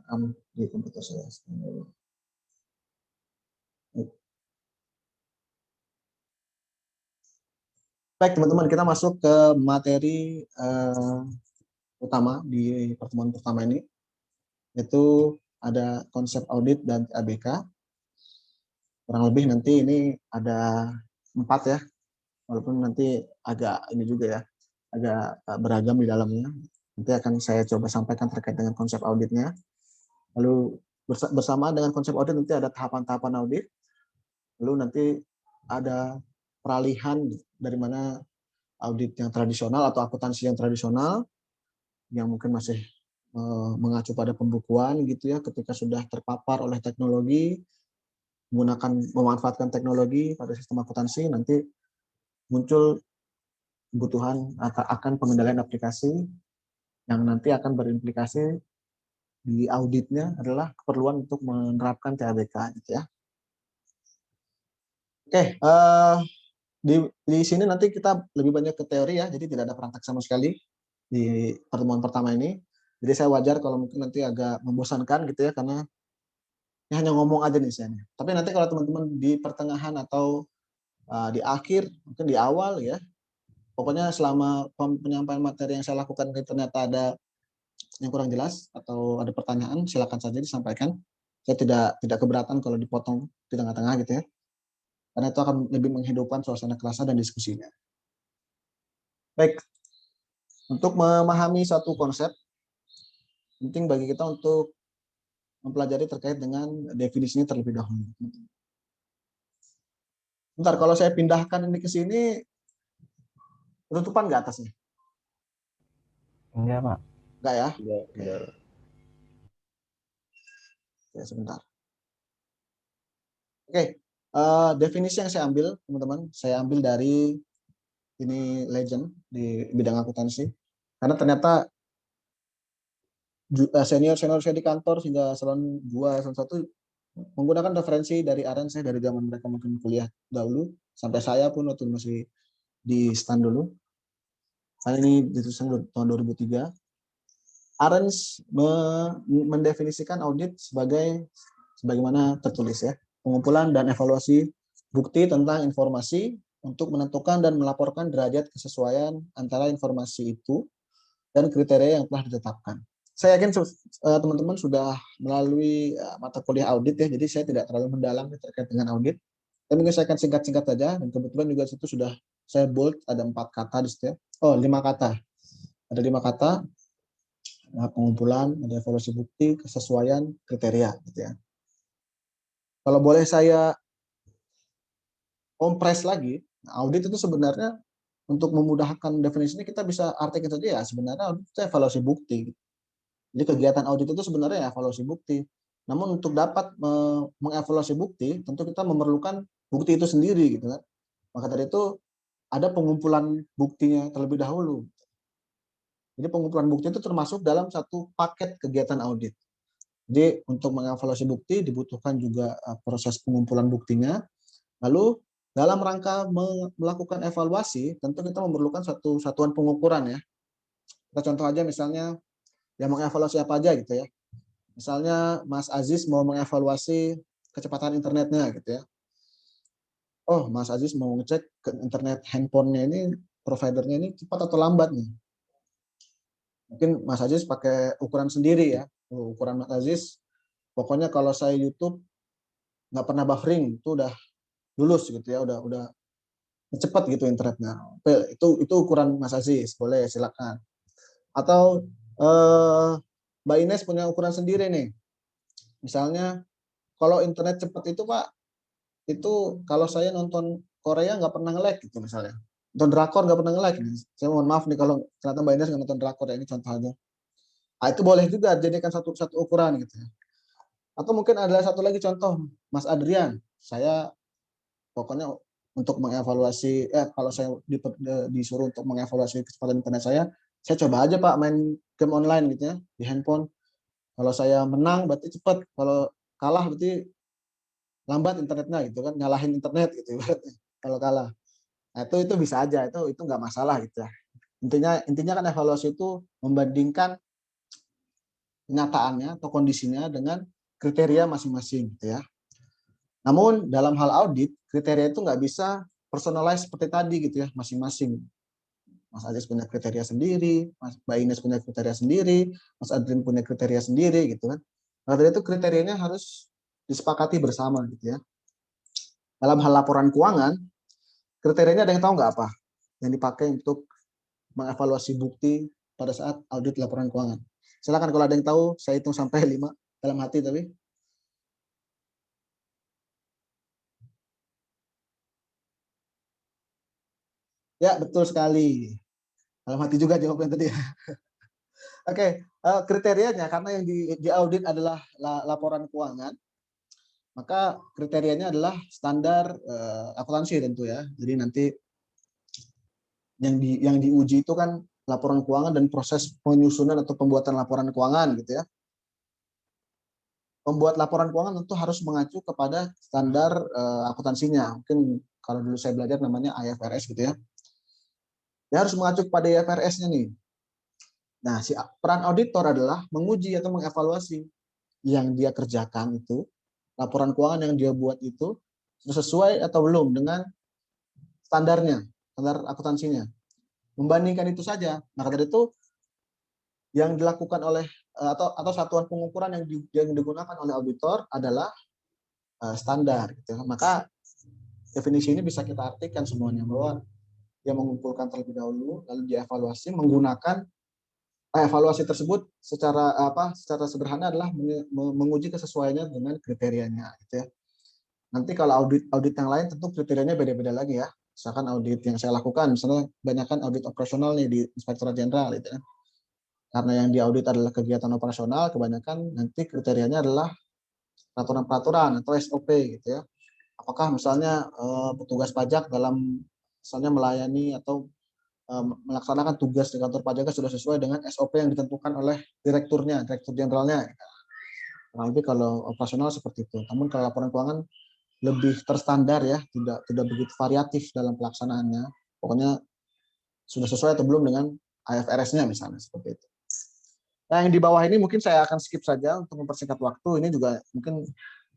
rekam di komputer saya. Baik teman-teman, kita masuk ke materi utama di pertemuan pertama ini, yaitu ada konsep audit dan ABK. Kurang lebih nanti ini ada 4 ya, walaupun nanti agak ini juga ya, agak beragam di dalamnya. Nanti akan saya coba sampaikan terkait dengan konsep auditnya. Lalu bersamaan dengan konsep audit nanti ada tahapan-tahapan audit. Lalu nanti ada peralihan dari mana audit yang tradisional atau akuntansi yang tradisional yang mungkin masih mengacu pada pembukuan gitu ya, ketika sudah terpapar oleh teknologi, memanfaatkan teknologi pada sistem akuntansi, nanti muncul kebutuhan akan pengendalian aplikasi yang nanti akan berimplikasi di auditnya adalah keperluan untuk menerapkan TABK gitu ya. Oke, di sini nanti kita lebih banyak ke teori ya, jadi tidak ada praktek sama sekali di pertemuan pertama ini. Jadi saya wajar kalau mungkin nanti agak membosankan gitu ya, karena ini hanya ngomong aja nih saya. Tapi nanti kalau teman-teman di pertengahan atau di akhir, mungkin di awal ya, pokoknya selama penyampaian materi yang saya lakukan ternyata ada yang kurang jelas atau ada pertanyaan, silakan saja disampaikan. Saya tidak keberatan kalau dipotong di tengah-tengah gitu ya, karena itu akan lebih menghidupkan suasana kelas dan diskusinya. Baik, untuk memahami suatu konsep, penting bagi kita untuk mempelajari terkait dengan definisinya terlebih dahulu. Bentar, kalau saya pindahkan ini ke sini, penutupan nggak atasnya? Enggak, Pak. Enggak ya? Enggak. Oke, sebentar. Oke, definisi yang saya ambil, teman-teman, saya ambil dari ini legend di bidang akuntansi. Karena ternyata senior-senior saya di kantor sehingga salon 2, salon 1 menggunakan referensi dari Aren saya dari zaman mereka mungkin kuliah dahulu, sampai saya pun waktu masih di stand dulu. Karena ini dituliskan tahun 2003. Arens mendefinisikan audit sebagaimana tertulis ya, pengumpulan dan evaluasi bukti tentang informasi untuk menentukan dan melaporkan derajat kesesuaian antara informasi itu dan kriteria yang telah ditetapkan. Saya yakin teman-teman sudah melalui mata kuliah audit ya, jadi saya tidak terlalu mendalam terkait dengan audit. Tapi mungkin saya akan singkat-singkat saja, dan kebetulan juga situ sudah saya bold, ada 4 kata di situ. Oh, 5 kata. Ada 5 kata. Pengumpulan, ada evaluasi bukti, kesesuaian, kriteria gitu ya. Kalau boleh saya kompres lagi, audit itu sebenarnya untuk memudahkan definisinya kita bisa artikan saja ya, sebenarnya audit itu evaluasi bukti. Jadi kegiatan audit itu sebenarnya evaluasi bukti. Namun untuk dapat mengevaluasi bukti, tentu kita memerlukan bukti itu sendiri gitu kan. Maka dari itu ada pengumpulan buktinya terlebih dahulu. Jadi pengumpulan bukti itu termasuk dalam satu paket kegiatan audit. Jadi untuk mengevaluasi bukti dibutuhkan juga proses pengumpulan buktinya. Lalu dalam rangka melakukan evaluasi, tentu kita memerlukan satu satuan pengukuran ya. Kita contoh aja misalnya yang mengevaluasi apa aja gitu ya. Misalnya Mas Aziz mau mengevaluasi kecepatan internetnya gitu ya. Oh, Mas Aziz mau ngecek ke internet handphonenya ini, providernya ini cepat atau lambat nih. Mungkin Mas Aziz pakai ukuran sendiri ya. Ukuran Mas Aziz, pokoknya kalau saya YouTube nggak pernah buffering, itu udah lulus gitu ya, udah cepat gitu internetnya. Itu ukuran Mas Aziz, boleh silakan. Atau Mbak Ines punya ukuran sendiri nih. Misalnya kalau internet cepat itu Pak, itu kalau saya nonton Korea nggak pernah nge-lag gitu misalnya. Nonton drakor nggak pernah nge-lag. Saya mohon maaf nih kalau ternyata Mbak Ines nggak nonton drakor ya, ini contoh aja. Nah, itu boleh juga jadikan satu ukuran gitu ya. Atau mungkin ada satu lagi contoh, Mas Adrian, saya pokoknya untuk mengevaluasi, kalau saya disuruh untuk mengevaluasi kecepatan internet saya coba aja Pak main game online gitu ya di handphone. Kalau saya menang berarti cepat, kalau kalah berarti lambat internetnya gitu kan, nyalahin internet gitu kalau kalah. Nah, itu bisa aja, itu nggak masalah gitu ya. Intinya kan evaluasi itu membandingkan kenyataannya atau kondisinya dengan kriteria masing-masing gitu ya. Namun dalam hal audit, kriteria itu nggak bisa personalize seperti tadi gitu ya, masing-masing. Mas Aziz punya kriteria sendiri, Mbak Ines punya kriteria sendiri, Mas Adrin punya kriteria sendiri gitu kan. Nah, dari itu kriterianya harus disepakati bersama gitu ya. Dalam hal laporan keuangan, kriterianya ada yang tahu nggak apa yang dipakai untuk mengevaluasi bukti pada saat audit laporan keuangan? Silakan kalau ada yang tahu, saya hitung sampai 5 dalam hati tapi. Ya, betul sekali. Dalam hati juga jawabnya tadi. Oke, kriterianya karena yang di audit adalah laporan keuangan, maka kriterianya adalah standar akuntansi tentu ya. Jadi nanti yang diuji itu kan laporan keuangan dan proses penyusunan atau pembuatan laporan keuangan gitu ya. Membuat laporan keuangan tentu harus mengacu kepada standar akuntansinya. Mungkin kalau dulu saya belajar namanya IFRS gitu ya. Dia harus mengacu kepada IFRS-nya nih. Nah, si peran auditor adalah menguji atau mengevaluasi yang dia kerjakan itu, laporan keuangan yang dia buat itu sesuai atau belum dengan standarnya, standar akuntansinya. Membandingkan itu saja. Maka dari itu yang dilakukan oleh atau satuan pengukuran yang digunakan oleh auditor adalah standar. Gitu. Maka definisi ini bisa kita artikan semuanya bahwa dia mengumpulkan terlebih dahulu, lalu dievaluasi menggunakan evaluasi tersebut secara sederhana adalah menguji kesesuaiannya dengan kriterianya. Gitu ya. Nanti kalau audit yang lain tentu kriterianya beda-beda lagi ya. Misalkan audit yang saya lakukan, misalnya banyakkan audit operasional nih di Inspektorat Jenderal gitu ya. Karena yang diaudit adalah kegiatan operasional, kebanyakan nanti kriterianya adalah peraturan-peraturan atau SOP gitu ya. Apakah misalnya petugas pajak dalam misalnya melayani atau melaksanakan tugas di kantor pajaknya sudah sesuai dengan SOP yang ditentukan oleh direkturnya, direktur jenderalnya. Kurang lebih kalau operasional seperti itu. Namun kalau laporan keuangan lebih terstandar ya, tidak begitu variatif dalam pelaksanaannya. Pokoknya sudah sesuai atau belum dengan IFRS-nya misalnya seperti itu. Nah, yang di bawah ini mungkin saya akan skip saja untuk mempersingkat waktu. Ini juga mungkin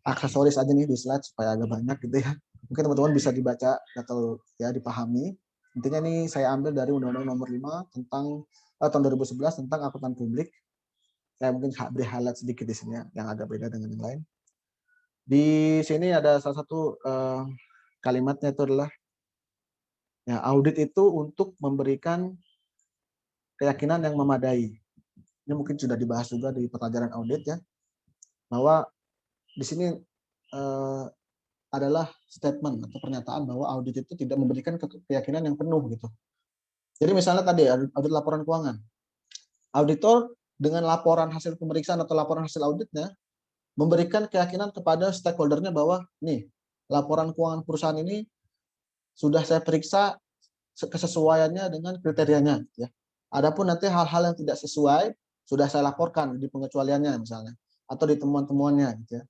aksesoris aja nih di slide supaya agak banyak gitu ya. Mungkin teman-teman bisa dibaca atau ya dipahami. Intinya nih saya ambil dari Undang-Undang Nomor 5 tentang tahun 2011 tentang akuntan publik. Saya mungkin beri highlight sedikit di sini ya, yang agak beda dengan yang lain. Di sini ada salah satu kalimatnya itu adalah ya, audit itu untuk memberikan keyakinan yang memadai. Ini mungkin sudah dibahas juga di pelajaran audit ya, bahwa di sini adalah statement atau pernyataan bahwa audit itu tidak memberikan keyakinan yang penuh gitu. Jadi misalnya tadi audit laporan keuangan, auditor dengan laporan hasil pemeriksaan atau laporan hasil auditnya memberikan keyakinan kepada stakeholdernya bahwa nih laporan keuangan perusahaan ini sudah saya periksa kesesuaiannya dengan kriterianya. Ya. Adapun nanti hal-hal yang tidak sesuai sudah saya laporkan di pengecualiannya misalnya atau di temuan-temuannya. Gitu ya.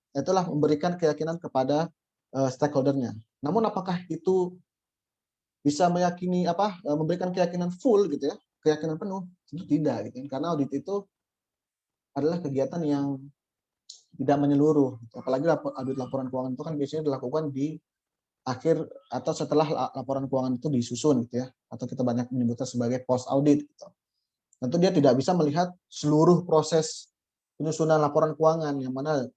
Itulah memberikan keyakinan kepada stakeholdernya. Namun apakah itu bisa meyakini memberikan keyakinan full gitu ya, keyakinan penuh? Tentu tidak gitu. Karena audit itu adalah kegiatan yang tidak menyeluruh. Apalagi audit laporan keuangan itu kan biasanya dilakukan di akhir atau setelah laporan keuangan itu disusun gitu ya, atau kita banyak menyebutnya sebagai post audit gitu. Tentu dia tidak bisa melihat seluruh proses penyusunan laporan keuangan yang mana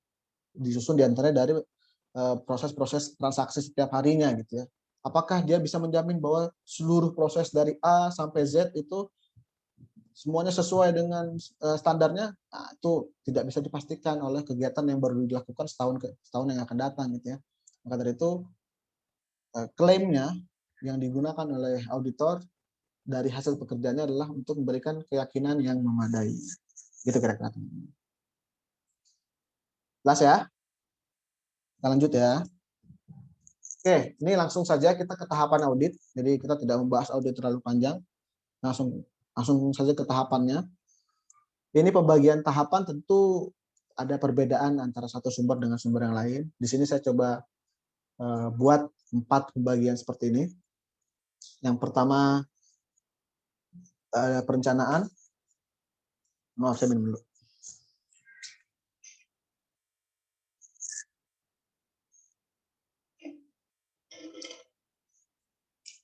disusun diantaranya dari proses-proses transaksi setiap harinya gitu ya. Apakah dia bisa menjamin bahwa seluruh proses dari A sampai Z itu semuanya sesuai dengan standarnya? Nah, itu tidak bisa dipastikan oleh kegiatan yang baru dilakukan setahun yang akan datang gitu ya. Maka dari itu klaimnya yang digunakan oleh auditor dari hasil pekerjaannya adalah untuk memberikan keyakinan yang memadai. Gitu kira-kira. Jelas ya? Kita lanjut ya. Oke, ini langsung saja kita ke tahapan audit. Jadi kita tidak membahas audit terlalu panjang. Langsung saja ke tahapannya. Ini pembagian tahapan tentu ada perbedaan antara satu sumber dengan sumber yang lain. Di sini saya coba buat 4 pembagian seperti ini. Yang pertama perencanaan. Maaf, saya minum dulu.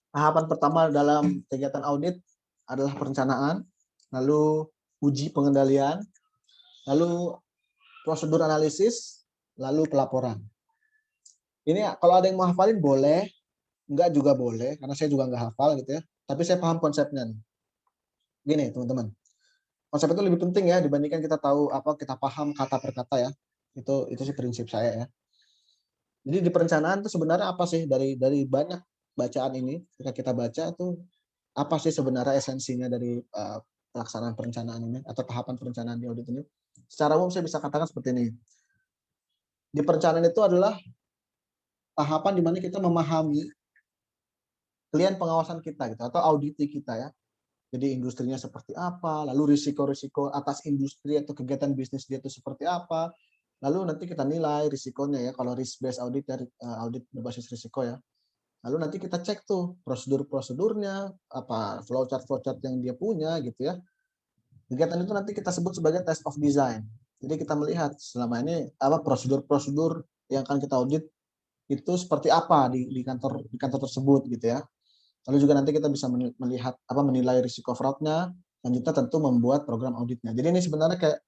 Tahapan pertama dalam kegiatan audit adalah perencanaan, lalu uji pengendalian, lalu prosedur analisis, lalu pelaporan. Ini kalau ada yang mau hafalin boleh, enggak juga boleh, karena saya juga enggak hafal gitu ya. Tapi saya paham konsepnya nih. Gini teman-teman, konsep itu lebih penting ya dibandingkan kita tahu apa, kita paham kata per kata ya. Itu sih prinsip saya ya. Jadi di perencanaan itu sebenarnya apa sih dari banyak bacaan ini, ketika kita baca itu apa sih sebenarnya esensinya dari pelaksanaan perencanaan ini atau tahapan perencanaan di audit ini? Secara umum saya bisa katakan seperti ini. Di perencanaan itu adalah tahapan di mana kita memahami klien pengawasan kita gitu atau auditi kita ya. Jadi industrinya seperti apa, lalu risiko-risiko atas industri atau kegiatan bisnis dia itu seperti apa. Lalu nanti kita nilai risikonya ya, kalau risk based audit dari audit berbasis risiko ya. Lalu nanti kita cek tuh prosedur-prosedurnya, apa flowchart-flowchart yang dia punya gitu ya. Kegiatan itu nanti kita sebut sebagai test of design. Jadi kita melihat selama ini apa prosedur-prosedur yang akan kita audit itu seperti apa di kantor tersebut gitu ya. Lalu juga nanti kita bisa melihat apa menilai risiko fraudnya, selanjutnya tentu membuat program auditnya. Jadi ini sebenarnya kayak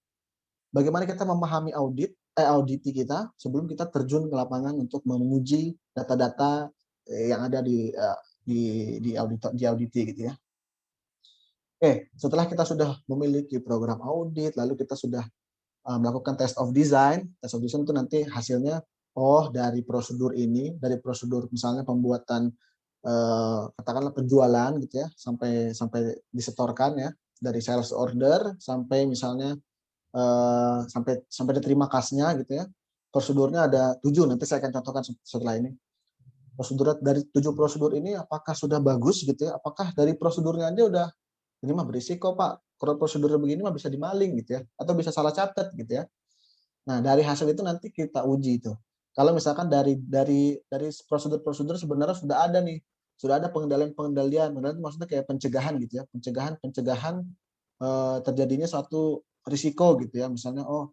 bagaimana kita memahami auditi kita sebelum kita terjun ke lapangan untuk menguji data-data yang ada di auditi gitu ya. Oke, setelah kita sudah memiliki program audit, lalu kita sudah melakukan test of design. Test of design itu nanti hasilnya, oh dari prosedur ini, dari prosedur misalnya pembuatan katakanlah penjualan gitu ya, sampai sampai disetorkan ya, dari sales order sampai misalnya sampai sampai diterima kasnya gitu ya. Prosedurnya ada 7, nanti saya akan contohkan setelah ini. Prosedur dari 7 prosedur ini apakah sudah bagus gitu ya? Apakah dari prosedurnya aja udah ini mah berisiko Pak, kalau prosedurnya begini mah bisa dimaling gitu ya, atau bisa salah catat gitu ya. Nah dari hasil itu nanti kita uji itu. Kalau misalkan dari prosedur-prosedur sebenarnya sudah ada nih, sudah ada pengendalian itu maksudnya kayak pencegahan gitu ya, pencegahan terjadinya suatu risiko gitu ya, misalnya oh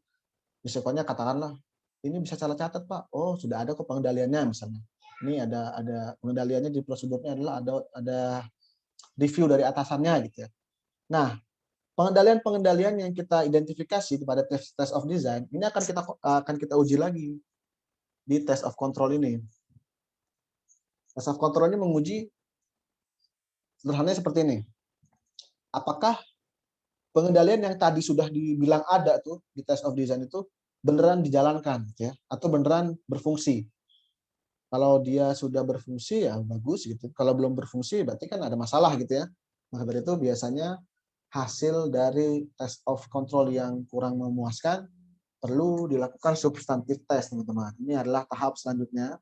risikonya katakanlah ini bisa salah catat Pak, oh sudah ada kok pengendaliannya misalnya. Ini ada pengendaliannya di prosedurnya adalah ada review dari atasannya gitu ya. Nah, pengendalian-pengendalian yang kita identifikasi pada test of design ini akan kita uji lagi di test of control ini. Test of control ini menguji sederhananya seperti ini. Apakah pengendalian yang tadi sudah dibilang ada tuh di test of design itu beneran dijalankan gitu ya, atau beneran berfungsi. Kalau dia sudah berfungsi ya bagus gitu. Kalau belum berfungsi berarti kan ada masalah gitu ya. Maka dari itu biasanya hasil dari test of control yang kurang memuaskan perlu dilakukan substantif test teman-teman. Ini adalah tahap selanjutnya.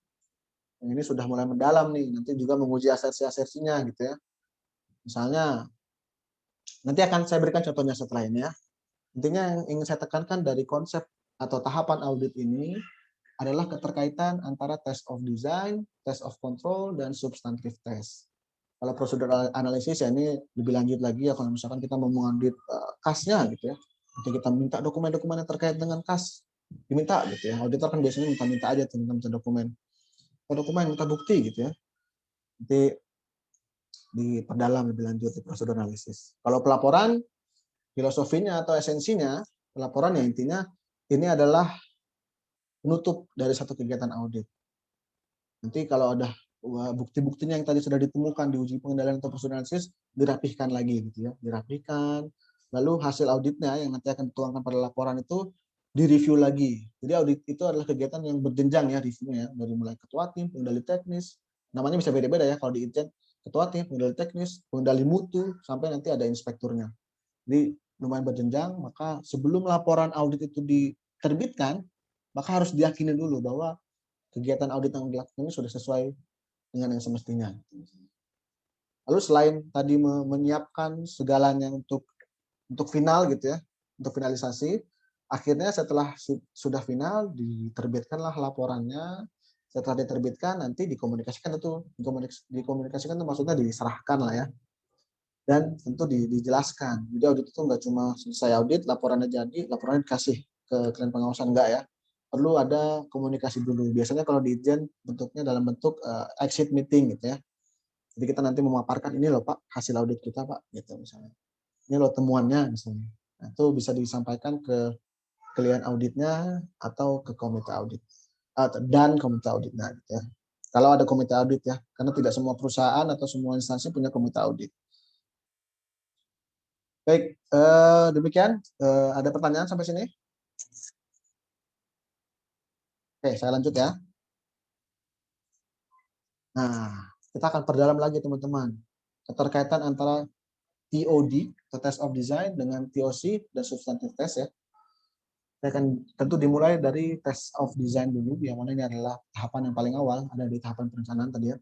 Yang ini sudah mulai mendalam nih. Nanti juga menguji asersi-asersinya gitu ya. Misalnya nanti akan saya berikan contohnya setelah ini ya. Intinya yang ingin saya tekankan dari konsep atau tahapan audit ini adalah keterkaitan antara test of design, test of control, dan substantive test. Kalau prosedur analisis ya ini lebih lanjut lagi ya kalau misalkan kita mau mengaudit kasnya gitu ya. Nanti kita minta dokumen-dokumen yang terkait dengan kas diminta gitu ya. Auditor kan biasanya minta-minta aja tuh, minta dokumen. Dokumen minta bukti gitu ya. Nanti diperdalam lebih lanjut di prosedur analisis. Kalau pelaporan, filosofinya atau esensinya, pelaporan ya intinya ini adalah penutup dari satu kegiatan audit. Nanti kalau ada bukti-buktinya yang tadi sudah ditemukan di uji pengendalian atau prosedur analisis, dirapihkan lagi gitu ya, dirapihkan. Lalu hasil auditnya yang nanti akan dituangkan pada laporan itu direview lagi. Jadi audit itu adalah kegiatan yang berjenjang ya reviewnya, dari mulai ketua tim, pengendali teknis, namanya bisa beda-beda ya kalau di Itjen, ketua tim, pengendali teknis, pengendali mutu, sampai nanti ada inspekturnya. Jadi lumayan berjenjang, maka sebelum laporan audit itu diterbitkan, maka harus diyakini dulu bahwa kegiatan audit yang dilakukan ini sudah sesuai dengan yang semestinya. Lalu selain tadi menyiapkan segalanya untuk final gitu ya, untuk finalisasi, akhirnya setelah sudah final diterbitkanlah laporannya. Setelah diterbitkan nanti dikomunikasikan dikomunikasikan itu maksudnya diserahkan lah ya. Dan tentu dijelaskan. Jadi audit itu nggak cuma selesai audit, laporannya jadi, laporannya dikasih ke klien pengawasan, enggak ya. Perlu ada komunikasi dulu. Biasanya kalau di Itjen bentuknya dalam bentuk exit meeting gitu ya. Jadi kita nanti memaparkan ini loh Pak hasil audit kita Pak, gitu misalnya. Ini loh temuannya misalnya. Nah, itu bisa disampaikan ke klien auditnya atau ke komite audit dan komite auditnya. Gitu ya. Kalau ada komite audit ya, karena tidak semua perusahaan atau semua instansi punya komite audit. Baik, demikian. Ada pertanyaan sampai sini? Oke, saya lanjut ya. Nah, kita akan perdalam lagi teman-teman. Keterkaitan antara TOD, atau Test of Design, dengan TOC, dan Substantive Test ya. Saya akan tentu dimulai dari Test of Design dulu, yang mana ini adalah tahapan yang paling awal, ada di tahapan perencanaan tadi ya.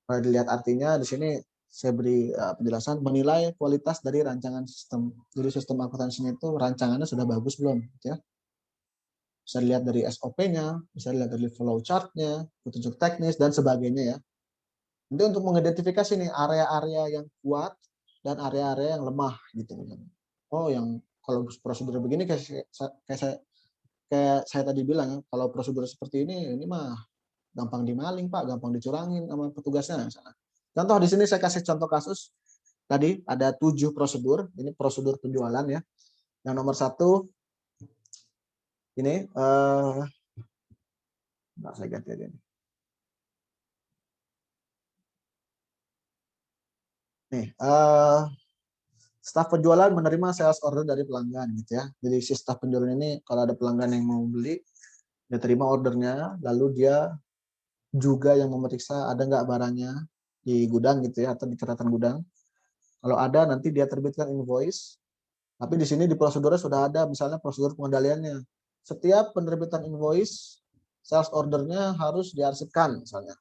Kalau dilihat artinya, di sini saya beri penjelasan, menilai kualitas dari rancangan sistem. Jadi sistem akuntansinya itu rancangannya sudah bagus belum? Gitu ya. Bisa dilihat dari SOP-nya, bisa dilihat dari flow chart-nya, petunjuk teknis, dan sebagainya ya. Nanti untuk mengidentifikasi nih area-area yang kuat dan area-area yang lemah gitu. Oh, yang kalau prosedur begini kayak saya tadi bilang ya, kalau prosedur seperti ini mah gampang dimaling Pak, gampang dicurangin sama petugasnya misalnya. Contoh di sini saya kasih contoh kasus tadi ada 7 prosedur, ini prosedur penjualan ya. Yang nomor 1 ini saya ganti aja nih. Nih, staf penjualan menerima sales order dari pelanggan gitu ya. Jadi si staf penjualan ini kalau ada pelanggan yang mau beli, dia terima ordernya, lalu dia juga yang memeriksa ada nggak barangnya di gudang gitu ya, atau di catatan gudang. Kalau ada nanti dia terbitkan invoice. Tapi di sini di prosedurnya sudah ada misalnya prosedur pengendaliannya. Setiap penerbitan invoice, sales ordernya harus diarsipkan misalnya.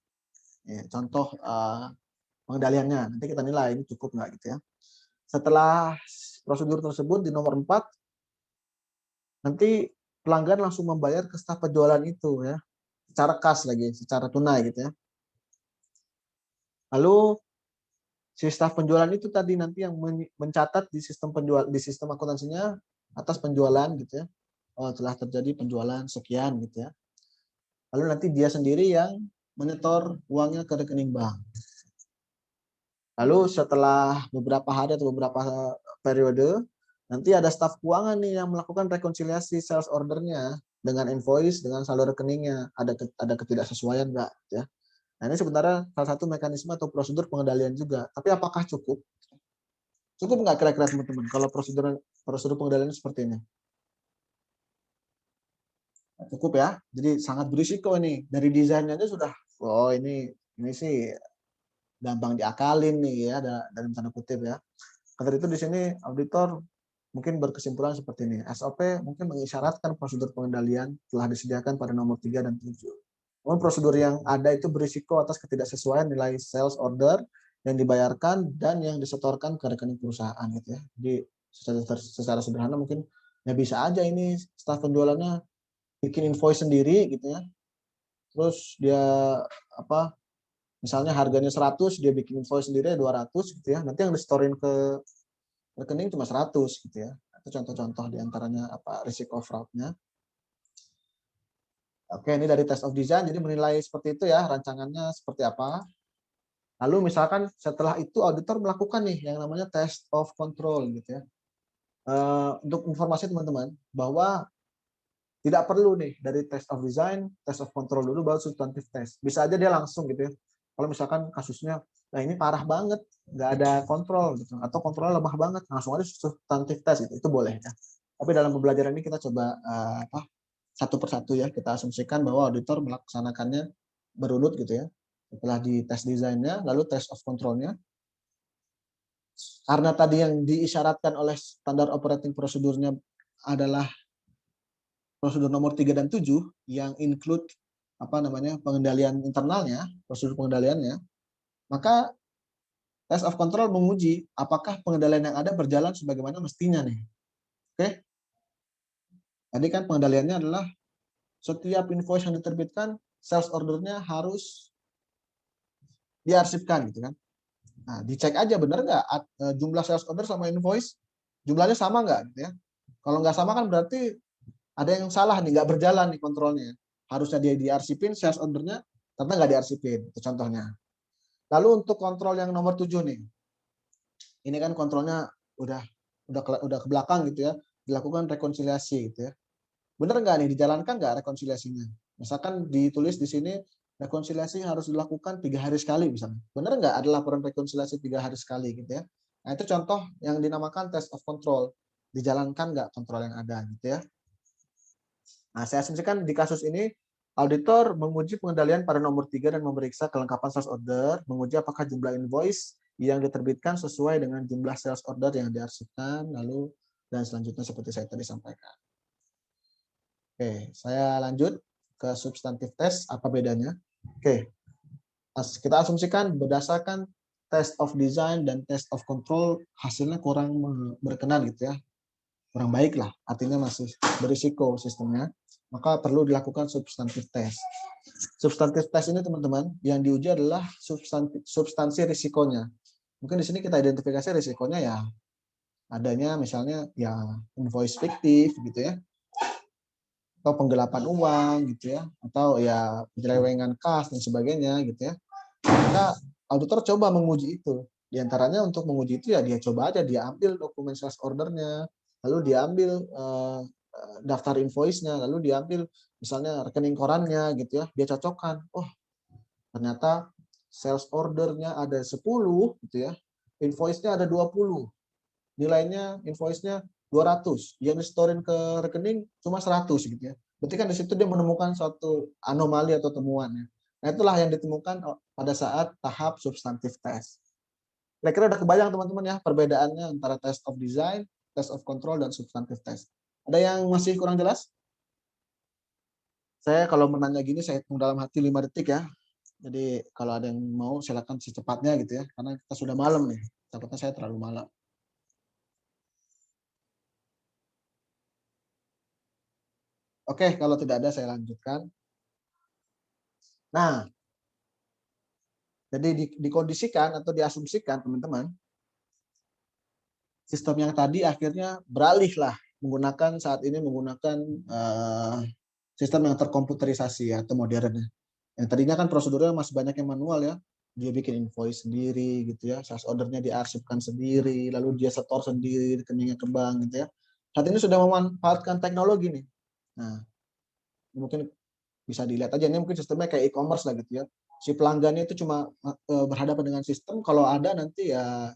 Contoh pengendaliannya. Nanti kita nilai ini cukup nggak gitu ya. Setelah prosedur tersebut di nomor 4, nanti pelanggan langsung membayar ke staf penjualan itu ya, secara kas lagi, secara tunai gitu ya. Lalu si staf penjualan itu tadi nanti yang mencatat di sistem di sistem akuntansinya atas penjualan gitu ya. Oh, telah terjadi penjualan sekian gitu ya. Lalu nanti dia sendiri yang menyetor uangnya ke rekening bank. Lalu setelah beberapa hari atau beberapa periode, nanti ada staf keuangan nih yang melakukan rekonsiliasi sales ordernya dengan invoice, dengan saldo rekeningnya. Ada ketidaksesuaian nggak? Ya. Nah ini sebenarnya salah satu mekanisme atau prosedur pengendalian juga. Tapi apakah cukup? Cukup nggak kira-kira teman-teman kalau prosedur pengendalian seperti ini? Cukup ya. Jadi sangat berisiko ini. Dari desainnya aja sudah, oh ini sih gampang diakalin nih ya, dalam tanda kutip ya. Karena itu di sini auditor mungkin berkesimpulan seperti ini. SOP mungkin mengisyaratkan prosedur pengendalian telah disediakan pada nomor 3 dan 7. Namun prosedur yang ada itu berisiko atas ketidaksesuaian nilai sales order yang dibayarkan dan yang disetorkan ke rekening perusahaan gitu ya. Jadi secara sederhana mungkin ya bisa aja ini staf penjualannya bikin invoice sendiri gitu ya. Terus dia misalnya harganya 100, dia bikin invoice sendiri 200 gitu ya. Nanti yang disetorin ke rekening cuma 100 gitu ya. Itu contoh-contoh diantaranya risiko fraudnya. Oke, ini dari test of design, jadi menilai seperti itu ya, rancangannya seperti apa. Lalu misalkan setelah itu auditor melakukan nih yang namanya test of control gitu ya. Untuk informasi teman-teman bahwa tidak perlu nih dari test of design, test of control dulu baru substantive test. Bisa aja dia langsung gitu ya. Kalau misalkan kasusnya, nah ini parah banget, nggak ada kontrol gitu, atau kontrolnya lemah banget, langsung aja substantive test itu boleh ya. Tapi dalam pembelajaran ini kita coba satu persatu ya, kita asumsikan bahwa auditor melaksanakannya berurut gitu ya. Setelah di tes desainnya, lalu test of controlnya. Karena tadi yang diisyaratkan oleh standar operating prosedurnya adalah prosedur nomor 3 dan 7 yang include pengendalian internalnya, prosedur pengendaliannya, maka test of control menguji apakah pengendalian yang ada berjalan sebagaimana mestinya nih. Oke? Tadi kan pengendaliannya adalah setiap invoice yang diterbitkan, sales ordernya harus diarsipkan gitu kan. Nah, dicek aja benar nggak jumlah sales order sama invoice, jumlahnya sama nggak gitu ya. Kalau nggak sama kan berarti ada yang salah nih, nggak berjalan nih kontrolnya. Harusnya dia diarsipin sales ordernya, ternyata nggak diarsipin. Itu contohnya. Lalu untuk kontrol yang nomor 7 nih. Ini kan kontrolnya udah udah ke belakang gitu ya, dilakukan rekonsiliasi gitu ya. Bener nggak nih, dijalankan nggak rekonsiliasinya? Misalkan ditulis di sini, rekonsiliasi harus dilakukan 3 hari sekali misalnya. Bener nggak ada laporan rekonsiliasi 3 hari sekali gitu ya? Nah itu contoh yang dinamakan test of control. Dijalankan nggak kontrol yang ada gitu ya? Nah saya asumsikan di kasus ini, auditor menguji pengendalian pada nomor 3 dan memeriksa kelengkapan sales order, menguji apakah jumlah invoice yang diterbitkan sesuai dengan jumlah sales order yang diarsipkan, lalu dan selanjutnya seperti saya tadi sampaikan. Oke, saya lanjut ke substantif test, apa bedanya? Oke, kita asumsikan berdasarkan test of design dan test of control hasilnya kurang berkenan gitu ya, kurang baik lah, artinya masih berisiko sistemnya, maka perlu dilakukan substantif test. Substantif test ini teman-teman, yang diuji adalah substansi risikonya. Mungkin di sini kita identifikasi risikonya ya adanya misalnya ya invoice fiktif gitu ya, atau penggelapan uang gitu ya, atau ya penyelewengan kas dan sebagainya gitu ya. Maka auditor coba menguji itu. Di antaranya untuk menguji itu ya dia coba aja, dia ambil dokumen sales ordernya, lalu dia ambil daftar invoice-nya, lalu dia ambil misalnya rekening korannya gitu ya, dia cocokkan. Oh, ternyata sales ordernya ada 10 gitu ya, invoice-nya ada 20. Nilainya invoice-nya 200, yang disetorin ke rekening cuma 100 gitu ya. Berarti kan di situ dia menemukan suatu anomali atau temuan ya. Nah, itulah yang ditemukan pada saat tahap substantif test. Kira-kira udah kebayang teman-teman ya perbedaannya antara test of design, test of control, dan substantif test. Ada yang masih kurang jelas? Saya kalau menanya gini saya hitung dalam hati 5 detik ya. Jadi kalau ada yang mau silakan secepatnya gitu ya, karena kita sudah malam nih. Takutnya saya terlalu malam. Oke, kalau tidak ada saya lanjutkan. Nah, jadi dikondisikan atau diasumsikan teman-teman, sistem yang tadi akhirnya beralih lah menggunakan saat ini menggunakan sistem yang terkomputerisasi atau modern. Yang tadinya kan prosedurnya masih banyak yang manual ya. Dia bikin invoice sendiri gitu ya, sales ordernya diarsipkan sendiri, lalu dia setor sendiri rekeningnya ke bank gitu ya. Saat ini sudah memanfaatkan teknologi nih. Nah, mungkin bisa dilihat aja ini mungkin sistemnya kayak e-commerce lah gitu ya. Si pelanggannya itu cuma berhadapan dengan sistem, kalau ada nanti ya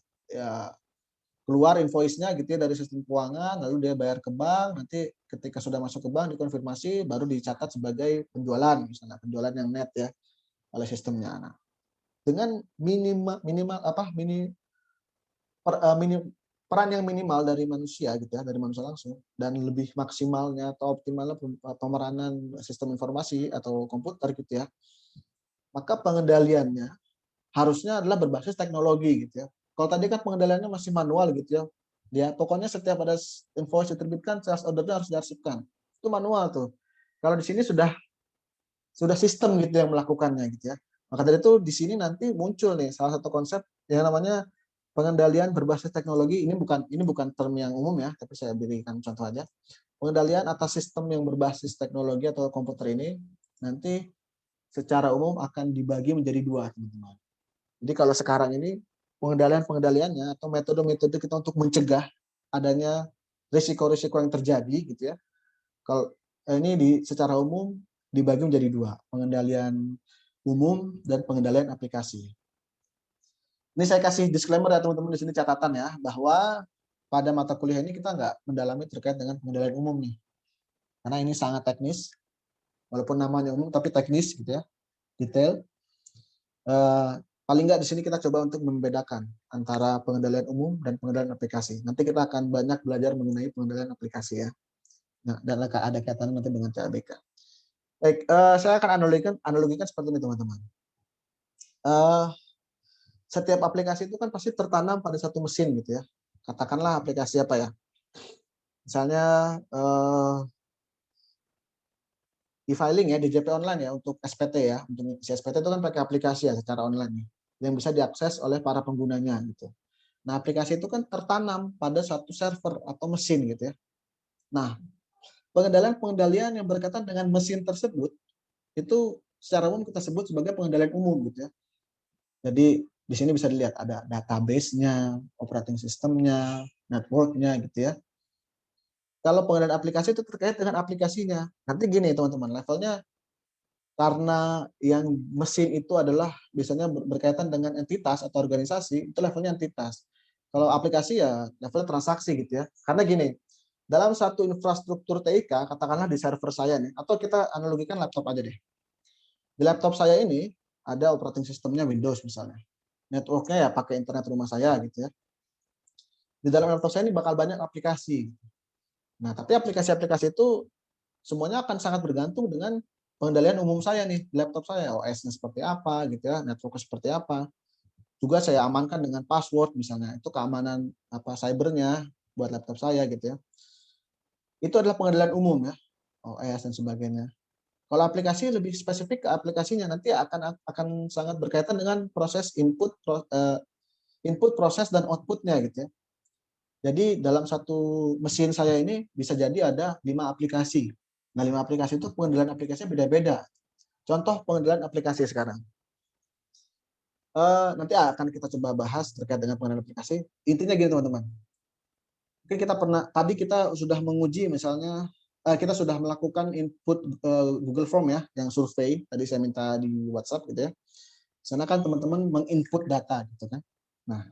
keluar invoice-nya gitu ya dari sistem keuangan, lalu dia bayar ke bank, nanti ketika sudah masuk ke bank dikonfirmasi baru dicatat sebagai penjualan, misalnya penjualan yang net ya oleh sistemnya. Nah, dengan minimal apa peran yang minimal dari manusia gitu ya, dari manusia langsung, dan lebih maksimalnya atau optimalnya pemeranan sistem informasi atau komputer gitu ya, maka pengendaliannya harusnya adalah berbasis teknologi gitu ya. Kalau tadi kan pengendaliannya masih manual gitu ya. Dia pokoknya setiap ada invoice diterbitkan, sales ordernya harus diarsipkan. Itu manual tuh. Kalau di sini sudah sistem gitu yang melakukannya gitu ya. Maka dari itu di sini nanti muncul nih salah satu konsep yang namanya pengendalian berbasis teknologi. Ini bukan term yang umum ya, tapi saya berikan contoh aja. Pengendalian atas sistem yang berbasis teknologi atau komputer ini nanti secara umum akan dibagi menjadi dua, teman-teman. Jadi kalau sekarang ini pengendaliannya atau metode-metode kita untuk mencegah adanya risiko-risiko yang terjadi gitu ya. Kalau ini secara umum dibagi menjadi dua, pengendalian umum dan pengendalian aplikasi. Ini saya kasih disclaimer ya teman-teman, di sini catatan ya, bahwa pada mata kuliah ini kita nggak mendalami terkait dengan pengendalian umum nih. Karena ini sangat teknis, walaupun namanya umum tapi teknis gitu ya, detail. Paling nggak di sini kita coba untuk membedakan antara pengendalian umum dan pengendalian aplikasi. Nanti kita akan banyak belajar mengenai pengendalian aplikasi ya. Nah, dan ada kaitannya nanti dengan CABK. Baik, saya akan analogikan seperti ini teman-teman. Setiap aplikasi itu kan pasti tertanam pada satu mesin gitu ya. Katakanlah aplikasi apa ya? Misalnya e-filing ya, DJP online ya untuk SPT ya. Untuk SPT itu kan pakai aplikasi ya secara online yang bisa diakses oleh para penggunanya gitu. Nah, aplikasi itu kan tertanam pada satu server atau mesin gitu ya. Nah, pengendalian yang berkaitan dengan mesin tersebut itu secara umum kita sebut sebagai pengendalian umum gitu ya. Jadi di sini bisa dilihat ada database-nya, operating system-nya, network-nya gitu ya. Kalau pengendalian aplikasi itu terkait dengan aplikasinya. Nanti gini teman-teman, levelnya karena yang mesin itu adalah biasanya berkaitan dengan entitas atau organisasi, itu levelnya entitas. Kalau aplikasi ya level transaksi gitu ya. Karena gini, dalam satu infrastruktur TIK, katakanlah di server saya nih, atau kita analogikan laptop aja deh. Di laptop saya ini ada operating systemnya Windows misalnya. Networknya ya pakai internet rumah saya gitu ya. Di dalam laptop saya ini bakal banyak aplikasi. Nah, tapi aplikasi-aplikasi itu semuanya akan sangat bergantung dengan pengendalian umum saya nih, laptop saya, OS-nya seperti apa gitu ya, network seperti apa. Juga saya amankan dengan password misalnya, itu keamanan apa cybernya buat laptop saya gitu ya. Itu adalah pengendalian umum ya, OS dan sebagainya. Kalau aplikasi lebih spesifik ke aplikasinya, nanti akan sangat berkaitan dengan proses input, proses dan outputnya gitu ya. Jadi dalam satu mesin saya ini bisa jadi ada 5 aplikasi. Nah, 5 aplikasi itu pengendalian aplikasinya beda-beda. Contoh pengendalian aplikasi sekarang. Nanti akan kita coba bahas terkait dengan pengendalian aplikasi. Intinya gini teman-teman. Mungkin tadi kita sudah menguji misalnya, kita sudah melakukan input Google Form ya, yang survei. Tadi saya minta di WhatsApp gitu ya. Sana kan teman-teman menginput data gitu kan. Nah,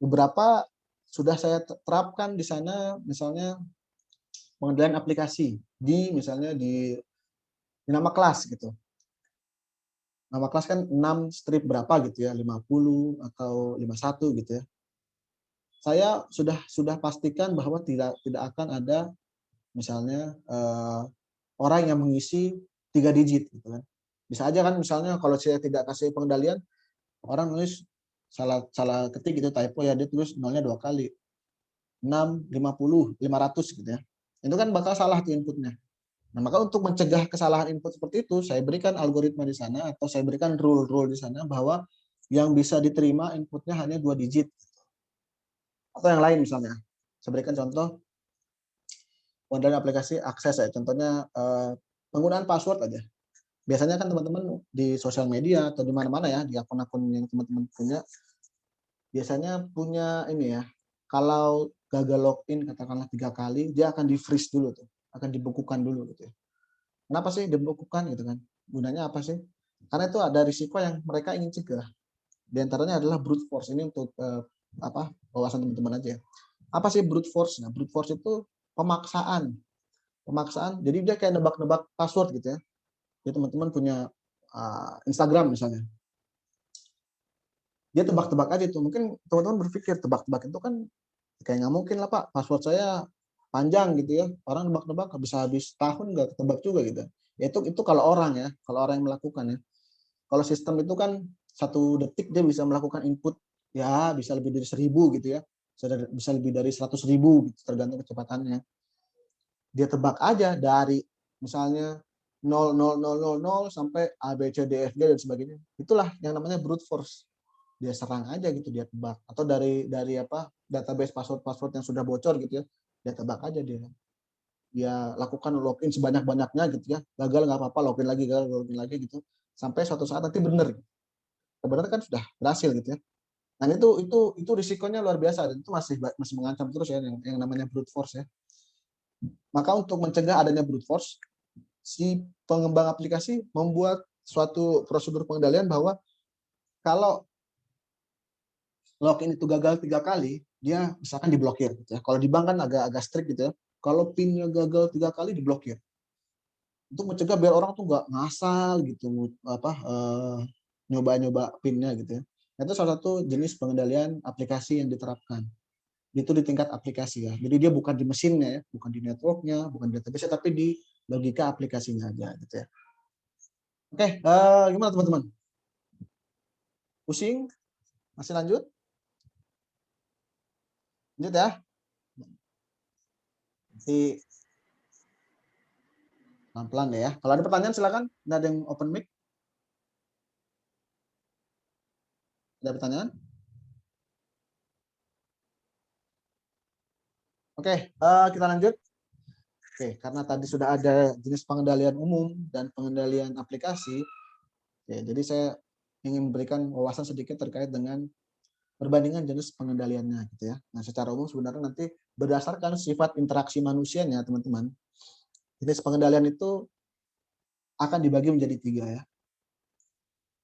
beberapa sudah saya terapkan di sana, misalnya pengendalian aplikasi misalnya di nama kelas gitu. Nama kelas kan 6 strip berapa gitu ya, 50 atau 51 gitu ya. Saya sudah pastikan bahwa tidak akan ada misalnya orang yang mengisi 3 digit gitu kan. Bisa aja kan misalnya kalau saya tidak kasih pengendalian, orang nulis salah salah ketik gitu, typo ya, dia tulis nolnya 2 kali. 6, 50, 500 gitu ya. Itu kan bakal salah tuh inputnya. Nah, maka untuk mencegah kesalahan input seperti itu, saya berikan algoritma di sana atau saya berikan rule di sana bahwa yang bisa diterima inputnya hanya 2 digit. Atau yang lain misalnya. Saya berikan contoh pengendalian aplikasi akses ya. Contohnya penggunaan password aja. Biasanya kan teman-teman di sosial media atau di mana-mana ya, di akun-akun yang teman-teman punya, biasanya punya ini ya, kalau gagal login katakanlah 3 kali, dia akan di-freeze dulu tuh, akan dibekukan dulu gitu ya. Kenapa sih dibekukan gitu kan? Gunanya apa sih? Karena itu ada risiko yang mereka ingin cegah. Di antaranya adalah brute force. Ini untuk wawasan teman-teman aja ya. Apa sih brute force? Nah, brute force itu pemaksaan. Pemaksaan, jadi dia kayak nebak-nebak password gitu ya. Jadi teman-teman punya Instagram misalnya. Dia tebak-tebak aja tuh. Mungkin teman-teman berpikir tebak-tebak itu kan kayak nggak mungkin lah Pak, password saya panjang gitu ya. Orang nebak-nebak bisa habis tahun nggak ketebak juga gitu. Ya itu kalau orang ya, kalau orang yang melakukan ya. Kalau sistem itu kan 1 detik dia bisa melakukan input ya bisa lebih dari 1000 gitu ya. Bisa lebih dari 100.000 gitu, tergantung kecepatannya. Dia tebak aja dari misalnya 0,0000 sampai A, B, C, D, F, G dan sebagainya. Itulah yang namanya brute force. Dia serang aja gitu, dia tebak. Atau dari database password yang sudah bocor gitu ya, dia tebak aja dia. Dia lakukan login sebanyak-banyaknya gitu ya. Gagal nggak apa-apa, login lagi, gagal login lagi gitu. Sampai suatu saat nanti benar. Sebenarnya kan sudah berhasil gitu ya. Dan itu risikonya luar biasa dan itu masih mengancam terus ya yang namanya brute force ya. Maka untuk mencegah adanya brute force, si pengembang aplikasi membuat suatu prosedur pengendalian bahwa kalau login itu gagal 3 kali, dia misalkan diblokir gitu ya. Kalau di bank kan agak strict gitu ya. Kalau PIN-nya gagal 3 kali diblokir. Untuk mencegah biar orang tuh nggak ngasal gitu nyoba-nyoba PIN-nya gitu ya. Itu salah satu jenis pengendalian aplikasi yang diterapkan. Itu di tingkat aplikasi ya. Jadi dia bukan di mesinnya ya, bukan di networknya, bukan di database, tapi di logika aplikasinya aja gitu ya. Oke, gimana teman-teman? Pusing? Masih lanjut? Lanjut ya. Nanti pelan-pelan deh ya. Kalau ada pertanyaan silakan. Ada yang open mic? Ada pertanyaan? Oke, kita lanjut. Oke, karena tadi sudah ada jenis pengendalian umum dan pengendalian aplikasi, ya, jadi saya ingin memberikan wawasan sedikit terkait dengan perbandingan jenis pengendaliannya gitu ya. Nah, secara umum sebenarnya nanti berdasarkan sifat interaksi manusianya, teman-teman, jenis pengendalian itu akan dibagi menjadi 3 ya.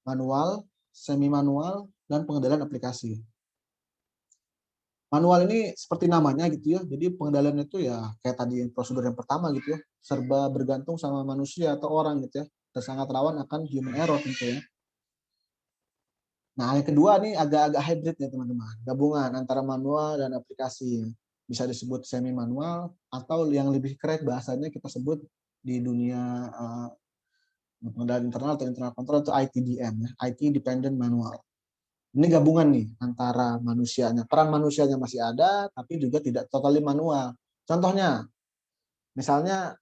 Manual, semi manual, dan pengendalian aplikasi. Manual ini seperti namanya gitu ya. Jadi pengendalian itu ya kayak tadi prosedur yang pertama gitu ya, serba bergantung sama manusia atau orang gitu ya. Dan sangat rawan akan human error gitu ya. Nah, yang kedua nih agak-agak hybrid ya teman-teman. Gabungan antara manual dan aplikasi. Bisa disebut semi manual atau yang lebih keren bahasanya kita sebut di dunia pengendalian internal atau internal control itu ITDM ya, IT Dependent Manual. Ini gabungan nih antara manusianya. Peran manusianya masih ada, tapi juga tidak totally manual. Contohnya, misalnya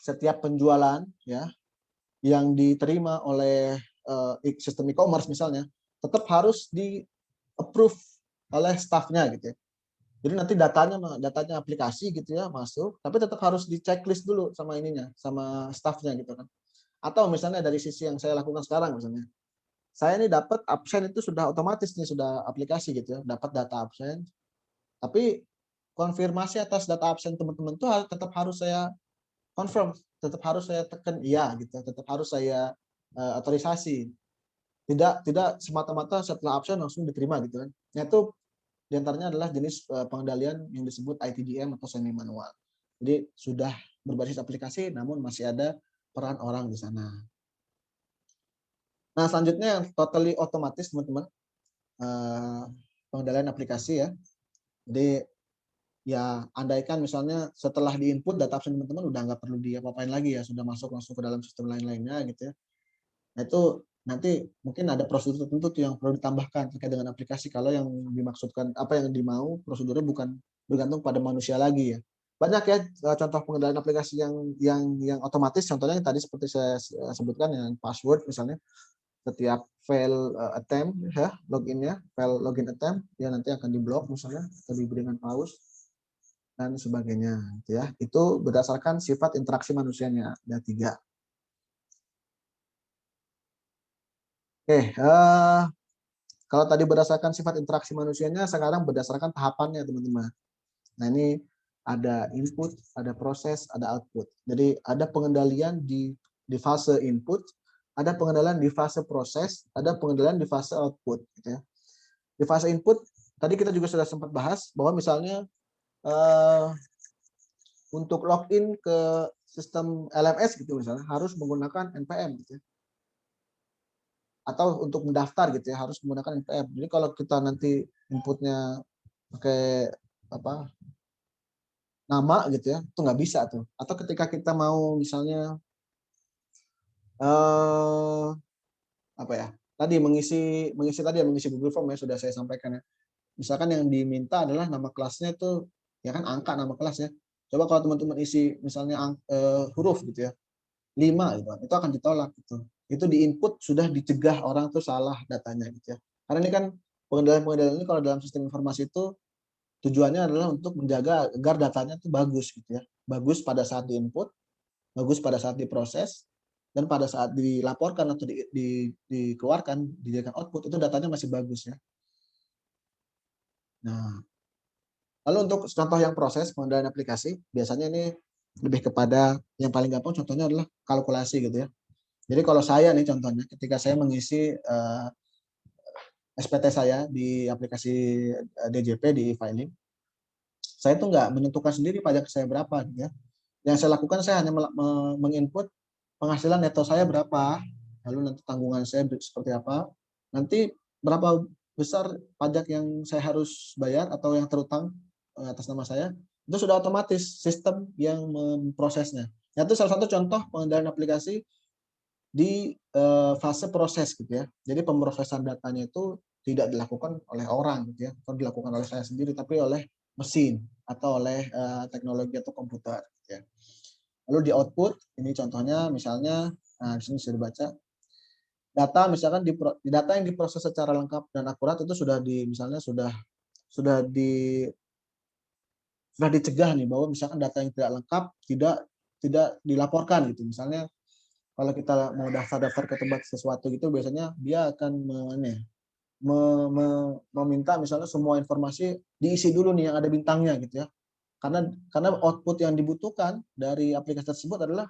setiap penjualan ya yang diterima oleh sistem e-commerce misalnya, tetap harus di approve oleh staffnya gitu ya. Jadi nanti datanya aplikasi gitu ya masuk, tapi tetap harus di checklist dulu sama ininya, sama staffnya gitu kan. Atau misalnya dari sisi yang saya lakukan sekarang misalnya, saya ini dapat absen itu sudah otomatis nih, sudah aplikasi gitu ya, dapat data absen, tapi konfirmasi atas data absen teman-teman itu tetap harus saya confirm, tetap harus saya tekan iya gitu, tetap harus saya otorisasi. Tidak semata-mata setelah absen langsung diterima gitu kan. Nah, itu diantaranya adalah jenis pengendalian yang disebut ITDM atau semi manual. Jadi sudah berbasis aplikasi namun masih ada peran orang di sana. Nah, selanjutnya yang totally otomatis teman-teman, pengendalian aplikasi ya. Jadi ya andaikan misalnya setelah diinput data absen teman-teman udah nggak perlu diapa-apain lagi ya, sudah masuk langsung ke dalam sistem lain-lainnya gitu ya. Nah, itu nanti mungkin ada prosedur tertentu tuh yang perlu ditambahkan terkait dengan aplikasi kalau yang dimaksudkan apa yang dimau prosedurnya bukan bergantung pada manusia lagi ya. Banyak ya contoh pengendalian aplikasi yang otomatis, contohnya yang tadi seperti saya sebutkan yang password misalnya, setiap file attempt ya loginnya, file login attempt ya nanti akan diblok misalnya atau diberikan pause dan sebagainya gitu ya. Itu berdasarkan sifat interaksi manusianya ada 3. Oke, kalau tadi berdasarkan sifat interaksi manusianya, sekarang berdasarkan tahapannya, teman-teman. Nah, ini ada input, ada proses, ada output. Jadi ada pengendalian di fase input, ada pengendalian di fase proses, ada pengendalian di fase output. Gitu ya. Di fase input, tadi kita juga sudah sempat bahas bahwa misalnya untuk login ke sistem LMS gitu misalnya harus menggunakan NPM gitu ya. Atau untuk mendaftar gitu ya harus menggunakan NPM. Jadi kalau kita nanti inputnya pakai apa nama gitu ya, itu nggak bisa tuh. Atau ketika kita mau misalnya apa ya? Tadi mengisi tadi ya mengisi Google Form ya sudah saya sampaikan ya. Misalkan yang diminta adalah nama kelasnya itu ya kan angka nama kelasnya. Coba kalau teman-teman isi misalnya huruf gitu ya. 5 gitu kan, itu akan ditolak gitu. Itu di input sudah dicegah orang tuh salah datanya gitu ya. Karena ini kan pengendalian-pengendalian ini kalau dalam sistem informasi itu tujuannya adalah untuk menjaga agar datanya tuh bagus gitu ya. Bagus pada saat di input, bagus pada saat diproses, dan pada saat dilaporkan atau dikeluarkan, dijadikan output itu datanya masih bagus ya. Nah, lalu untuk contoh yang proses pengendalian aplikasi, biasanya ini lebih kepada yang paling gampang contohnya adalah kalkulasi gitu ya. Jadi kalau saya nih contohnya ketika saya mengisi SPT saya di aplikasi DJP di e-filing, saya tuh nggak menentukan sendiri pajak saya berapa gitu ya. Yang saya lakukan saya hanya menginput penghasilan neto saya berapa, lalu nanti tanggungan saya seperti apa, nanti berapa besar pajak yang saya harus bayar atau yang terutang atas nama saya, itu sudah otomatis sistem yang memprosesnya. Itu salah satu contoh pengendalian aplikasi di fase proses gitu ya. Jadi pemrosesan datanya itu tidak dilakukan oleh orang gitu ya, atau dilakukan oleh saya sendiri, tapi oleh mesin atau oleh teknologi atau komputer. Gitu ya. Lalu di output, ini contohnya misalnya, nah di sini bisa dibaca, data misalkan di data yang diproses secara lengkap dan akurat itu sudah misalnya sudah dicegah nih bahwa misalkan data yang tidak lengkap tidak dilaporkan gitu. Misalnya kalau kita mau daftar ke tempat sesuatu gitu, biasanya dia akan meminta misalnya semua informasi diisi dulu nih yang ada bintangnya gitu ya. Karena output yang dibutuhkan dari aplikasi tersebut adalah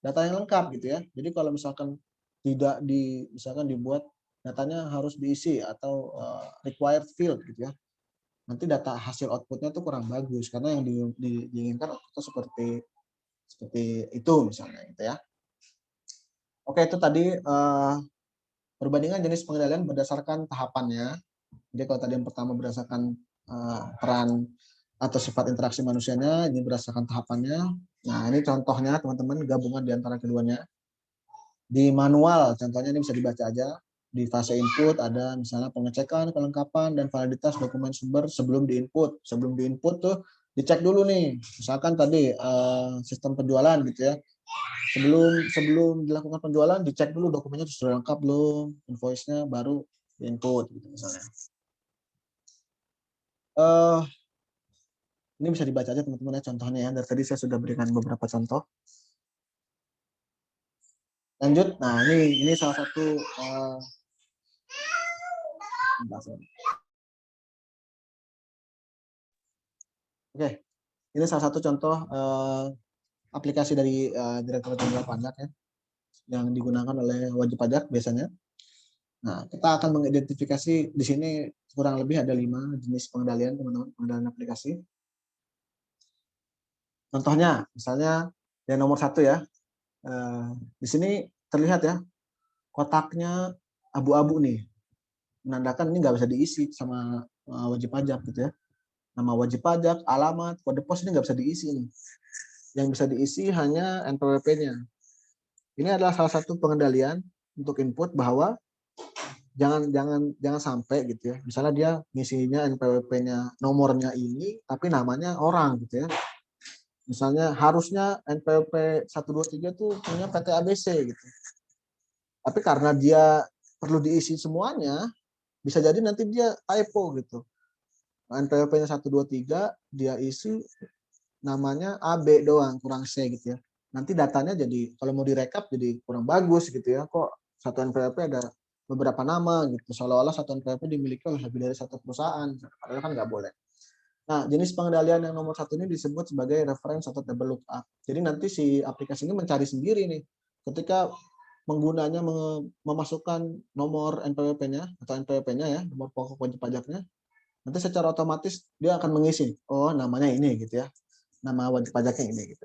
data yang lengkap gitu ya. Jadi kalau misalkan tidak misalkan dibuat datanya harus diisi atau required field gitu ya. Nanti data hasil outputnya tuh kurang bagus karena yang diinginkan outputnya seperti itu misalnya gitu ya. Oke, itu tadi perbandingan jenis pengendalian berdasarkan tahapannya. Jadi kalau tadi yang pertama berdasarkan peran atau sifat interaksi manusianya, ini berdasarkan tahapannya. Nah, ini contohnya teman-teman, gabungan di antara keduanya. Di manual, contohnya ini bisa dibaca aja. Di fase input ada misalnya pengecekan, kelengkapan, dan validitas dokumen sumber sebelum diinput. Sebelum diinput tuh dicek dulu nih. Misalkan tadi sistem penjualan gitu ya. Sebelum dilakukan penjualan, dicek dulu dokumennya sudah lengkap belum, invoice-nya baru diinput gitu misalnya. Ini bisa dibaca aja teman-teman ya contohnya ya. Dari tadi saya sudah berikan beberapa contoh. Lanjut, nah ini salah satu oke, ini salah satu contoh aplikasi dari Direktorat Jenderal Pajak ya, yang digunakan oleh wajib pajak biasanya. Nah, kita akan mengidentifikasi di sini kurang lebih ada 5 jenis pengendalian teman-teman, pengendalian aplikasi. Contohnya, misalnya yang nomor 1 ya, di sini terlihat ya kotaknya abu-abu nih, menandakan ini nggak bisa diisi sama wajib pajak gitu ya. Nama wajib pajak, alamat, kode pos ini nggak bisa diisi nih. Yang bisa diisi hanya NPWP-nya. Ini adalah salah satu pengendalian untuk input bahwa jangan sampai gitu ya. Misalnya dia ngisinya NPWP-nya nomornya ini, tapi namanya orang gitu ya. Misalnya harusnya NPWP 123 tuh punya PT ABC gitu. Tapi karena dia perlu diisi semuanya, bisa jadi nanti dia typo gitu. NPWP-nya 123 dia isi namanya AB doang, kurang C gitu ya. Nanti datanya jadi kalau mau direkap jadi kurang bagus gitu ya. Kok satu NPWP ada beberapa nama gitu. Seolah-olah satu NPWP dimiliki oleh lebih dari satu perusahaan. Padahal kan nggak boleh. Nah, jenis pengendalian yang nomor 1 ini disebut sebagai reference atau table lookup. Jadi nanti si aplikasi ini mencari sendiri nih. Ketika penggunanya memasukkan nomor NPWP-nya atau NPWP-nya ya, nomor pokok wajib pajaknya, nanti secara otomatis dia akan mengisi, oh namanya ini gitu ya, nama wajib pajaknya ini gitu.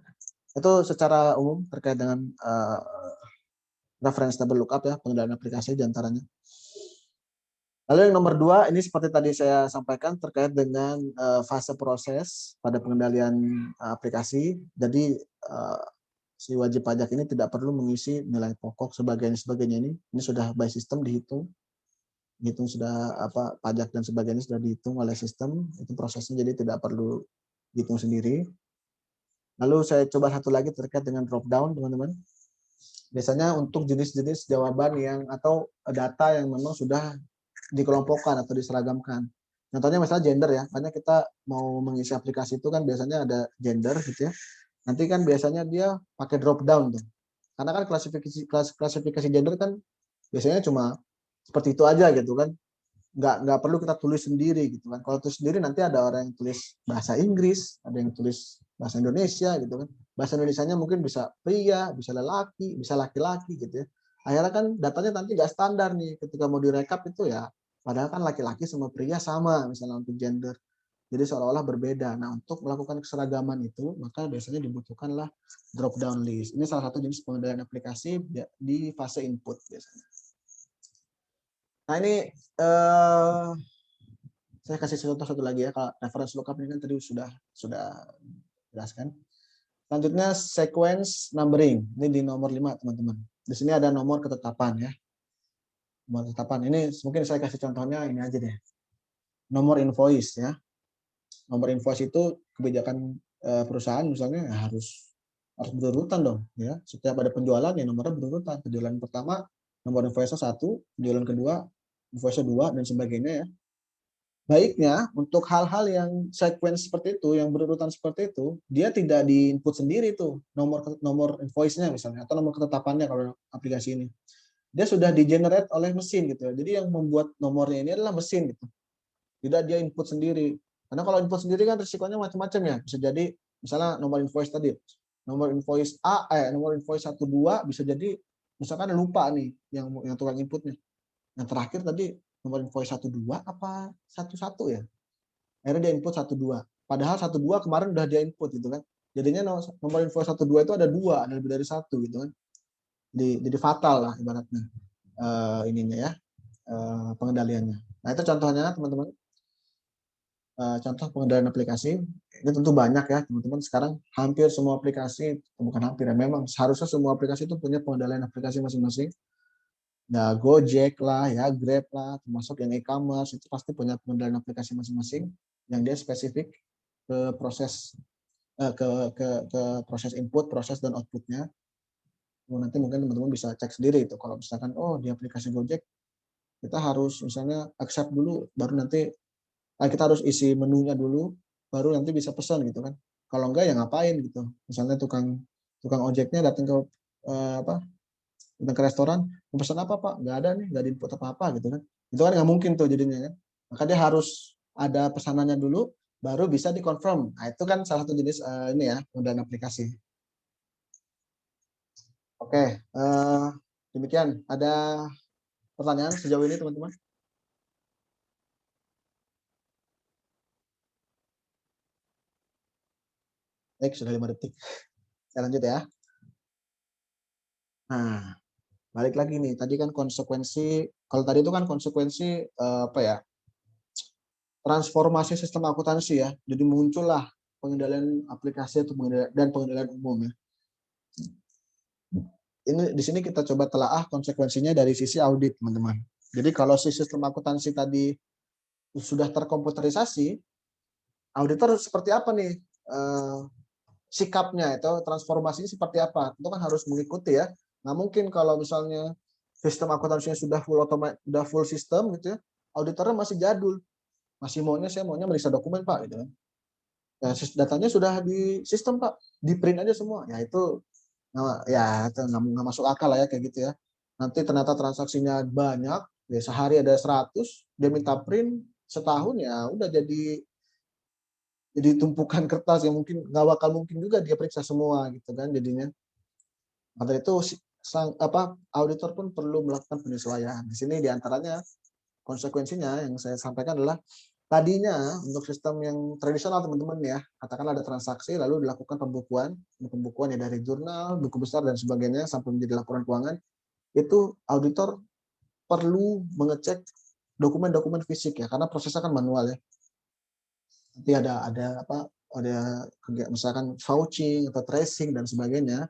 Itu secara umum terkait dengan reference table lookup ya, pengendalian aplikasi diantaranya. Lalu yang nomor 2, ini seperti tadi saya sampaikan terkait dengan fase proses pada pengendalian aplikasi. Jadi si wajib pajak ini tidak perlu mengisi nilai pokok sebagainya ini sudah by system dihitung sudah pajak dan sebagainya sudah dihitung oleh sistem, itu prosesnya jadi tidak perlu dihitung sendiri. Lalu saya coba satu lagi terkait dengan drop down teman-teman. Biasanya untuk jenis-jenis jawaban yang atau data yang memang sudah dikelompokkan atau diseragamkan. Contohnya misalnya gender ya, karena kita mau mengisi aplikasi itu kan biasanya ada gender gitu ya. Nanti kan biasanya dia pakai drop down tuh. Karena kan klasifikasi gender kan biasanya cuma seperti itu aja gitu kan. Nggak perlu kita tulis sendiri gitu kan. Kalau tulis sendiri nanti ada orang yang tulis bahasa Inggris, ada yang tulis bahasa Indonesia gitu kan. Bahasa Indonesianya mungkin bisa pria, bisa lelaki, bisa laki-laki gitu ya. Akhirnya kan datanya nanti nggak standar nih ketika mau direkap itu ya. Padahal kan laki-laki sama pria sama misalnya untuk gender. Jadi seolah-olah berbeda. Nah, untuk melakukan keseragaman itu, maka biasanya dibutuhkanlah drop down list. Ini salah satu jenis pengendalian aplikasi di fase input biasanya. Nah, ini saya kasih contoh satu lagi ya. Kalau reference lookup ini kan tadi sudah jelaskan. Selanjutnya sequence numbering. Ini di nomor 5, teman-teman. Di sini ada nomor ketetapan ya. Nomor ketetapan. Ini mungkin saya kasih contohnya ini aja deh. Nomor invoice ya. Nomor invoice itu kebijakan perusahaan misalnya harus berurutan dong ya. Setiap ada penjualan ya nomornya berurutan. Penjualan pertama nomor invoice-nya 1, penjualan kedua invoice-nya 2 dan sebagainya ya. baiknya untuk hal-hal yang sequence seperti itu, yang berurutan seperti itu, dia tidak di-input sendiri tuh nomor nomor invoice-nya misalnya atau nomor ketetapannya kalau aplikasi ini. Dia sudah di-generate oleh mesin gitu ya. Jadi yang membuat nomornya ini adalah mesin gitu. Tidak dia input sendiri. Karena kalau input sendiri kan risikonya macam-macam ya. Bisa jadi misalnya nomor invoice tadi, nomor invoice nomor invoice 12 bisa jadi misalkan lupa nih yang tukang inputnya. Yang terakhir tadi nomor invoice 12 apa 11 ya? Akhirnya dia input 12. Padahal 12 kemarin udah dia input gitu kan. Jadinya nomor invoice 12 itu ada dua, ada lebih dari satu gitu kan. Jadi fatal lah ibaratnya ininya ya, pengendaliannya. Nah itu contohnya teman-teman. Contoh pengendalian aplikasi ini tentu banyak ya teman-teman. Sekarang hampir semua aplikasi, bukan hampir ya, memang seharusnya semua aplikasi itu punya pengendalian aplikasi masing-masing. Nah, Gojek lah, ya Grab lah, termasuk yang e-commerce itu pasti punya pengendalian aplikasi masing-masing yang dia spesifik ke proses ke proses input, proses dan outputnya. Nanti mungkin teman-teman bisa cek sendiri itu. Kalau misalkan di aplikasi Gojek kita harus misalnya accept dulu, baru nanti kita harus isi menunya dulu, baru nanti bisa pesan gitu kan. Kalau enggak ya ngapain gitu. Misalnya tukang ojeknya datang ke datang ke restoran, mau pesan apa Pak? Nggak ada nih, nggak di input apa-apa gitu kan. Itu kan nggak mungkin tuh jadinya kan. Maka dia harus ada pesanannya dulu, baru bisa dikonfirm. Nah itu kan salah satu jenis ini ya, pengendalian aplikasi. Oke, demikian. Ada pertanyaan sejauh ini teman-teman? Baik, sudah 5 detik. Saya lanjut ya. Nah, balik lagi nih. Tadi kan konsekuensi, kalau tadi itu kan konsekuensi transformasi sistem akuntansi ya. Jadi muncullah pengendalian aplikasi atau pengendalian umum ya. Ini di sini kita coba telaah konsekuensinya dari sisi audit, teman-teman. Jadi kalau si sistem akuntansi tadi sudah terkomputerisasi, auditor seperti apa nih sikapnya itu transformasinya seperti apa? Itu kan harus mengikuti ya. Nggak mungkin kalau misalnya sistem akuntansinya sudah full sistem gitu ya, auditornya masih jadul, masih saya maunya meriksa dokumen Pak gitu kan. Ya, datanya sudah di sistem Pak, di print aja semua. Ya itu nggak masuk akal lah ya kayak gitu ya. Nanti ternyata transaksinya banyak, ya sehari ada 100, dia minta print setahun ya udah jadi tumpukan kertas yang mungkin nggak bakal mungkin juga dia periksa semua gitu kan jadinya. Maka itu auditor pun perlu melakukan penyesuaian. Di sini diantaranya konsekuensinya yang saya sampaikan adalah tadinya untuk sistem yang tradisional teman-teman ya, katakanlah ada transaksi lalu dilakukan pembukuan ya dari jurnal, buku besar dan sebagainya sampai menjadi laporan keuangan, itu auditor perlu mengecek dokumen-dokumen fisik ya, karena prosesnya kan manual ya. Nanti ada misalkan vouching atau tracing dan sebagainya.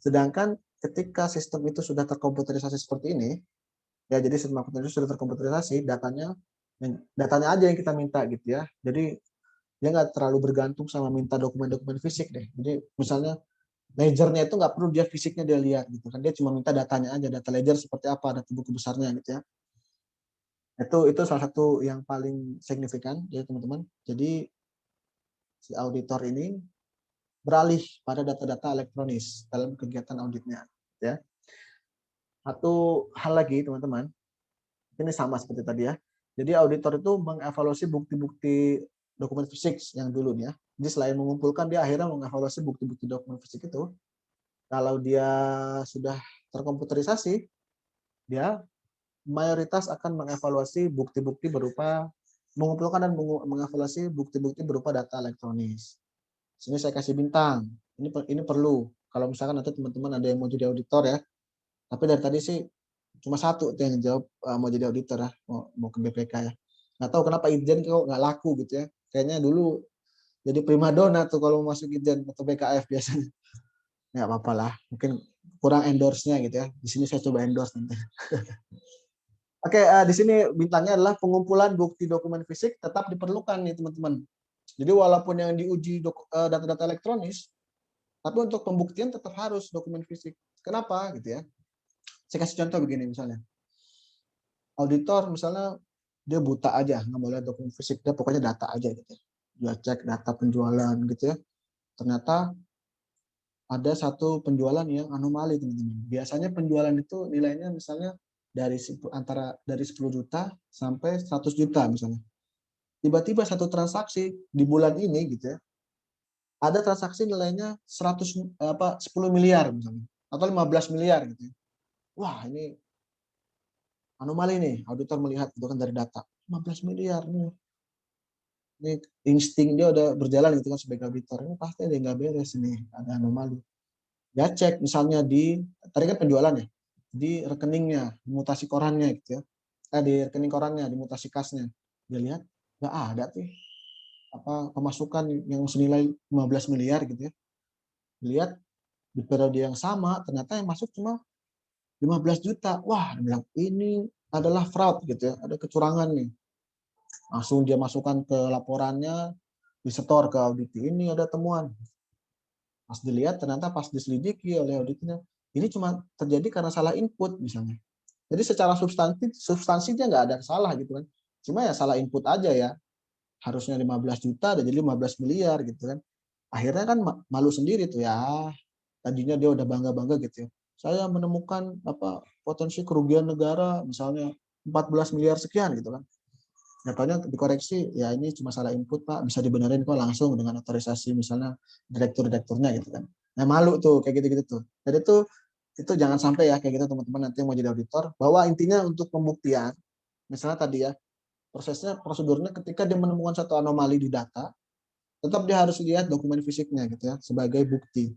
Sedangkan ketika sistem itu sudah terkomputerisasi seperti ini, ya jadi sistem akuntansi sudah terkomputerisasi, datanya aja yang kita minta gitu ya. Jadi dia nggak terlalu bergantung sama minta dokumen-dokumen fisik deh. Jadi misalnya ledgernya itu nggak perlu dia fisiknya dia lihat gitu kan, dia cuma minta datanya aja, data ledger seperti apa, data buku besarnya gitu ya. Itu salah satu yang paling signifikan ya teman-teman. Jadi si auditor ini beralih pada data-data elektronis dalam kegiatan auditnya ya. Satu hal lagi teman-teman, ini sama seperti tadi ya. Jadi auditor itu mengevaluasi bukti-bukti dokumen fisik yang dulu nih ya. Jadi selain mengumpulkan, dia akhirnya mengevaluasi bukti-bukti dokumen fisik itu. Kalau dia sudah terkomputerisasi, dia mayoritas akan mengevaluasi bukti-bukti berupa mengumpulkan dan mengevaluasi bukti-bukti berupa data elektronis. Sini saya kasih bintang. Ini perlu. Kalau misalkan nanti teman-teman ada yang mau jadi auditor ya, tapi dari tadi sih cuma satu tuh yang jawab mau jadi auditor ya, mau ke BPK ya. Nggak tahu kenapa Ijen kok nggak laku gitu ya. Kayaknya dulu jadi primadona tuh kalau mau masuk Ijen atau BKF biasanya. Ya apa-apa lah, mungkin kurang endorse-nya gitu ya. Di sini saya coba endorse nanti. Oke, di sini bintangnya adalah pengumpulan bukti dokumen fisik tetap diperlukan nih teman-teman. Jadi walaupun yang diuji data-data elektronis, tapi untuk pembuktian tetap harus dokumen fisik. Kenapa gitu ya? Saya kasih contoh begini misalnya. Auditor misalnya dia buta aja, nggak boleh dokumen fisik, dia pokoknya data aja gitu. Dia cek data penjualan gitu ya. Ternyata ada satu penjualan yang anomali, teman-teman. Biasanya penjualan itu nilainya misalnya antara dari 10 juta sampai 100 juta misalnya. Tiba-tiba satu transaksi di bulan ini gitu ya, ada transaksi nilainya 10 miliar misalnya atau 15 miliar gitu ya. Wah, ini anomali nih, auditor melihat itu kan dari data. 15 miliar nih. Ini insting dia udah berjalan gitu kan sebagai auditor. Ini pasti ada yang nggak beres ini, ada anomali. Dia cek misalnya tadi kan penjualan ya, di rekeningnya, mutasi korannya gitu ya. Di rekening korannya, di mutasi kasnya. Dia lihat nggak ada tuh pemasukan yang senilai 15 miliar gitu ya. Lihat di periode yang sama ternyata yang masuk cuma 15 juta. Wah, dia bilang ini adalah fraud gitu ya, ada kecurangan nih. Langsung dia masukkan ke laporannya, disetor ke audit. Ini ada temuan. Pas dilihat ternyata pas diselidiki oleh auditnya, ini cuma terjadi karena salah input misalnya. Jadi secara substansinya nggak ada salah gitu kan. Cuma ya salah input aja ya. Harusnya 15 juta udah jadi 15 miliar gitu kan. Akhirnya kan malu sendiri tuh ya. Tadinya dia udah bangga-bangga gitu ya. Saya menemukan potensi kerugian negara misalnya 14 miliar sekian gitu kan. Nyatanya dikoreksi, ya ini cuma salah input Pak, bisa dibenerin kok langsung dengan otorisasi misalnya direkturnya gitu kan. Nah malu tuh kayak gitu-gitu tuh. Jadi itu jangan sampai ya kayak gitu teman-teman nanti yang mau jadi auditor, bahwa intinya untuk pembuktian, misalnya tadi ya, prosedurnya ketika dia menemukan satu anomali di data, tetap dia harus lihat dokumen fisiknya gitu ya, sebagai bukti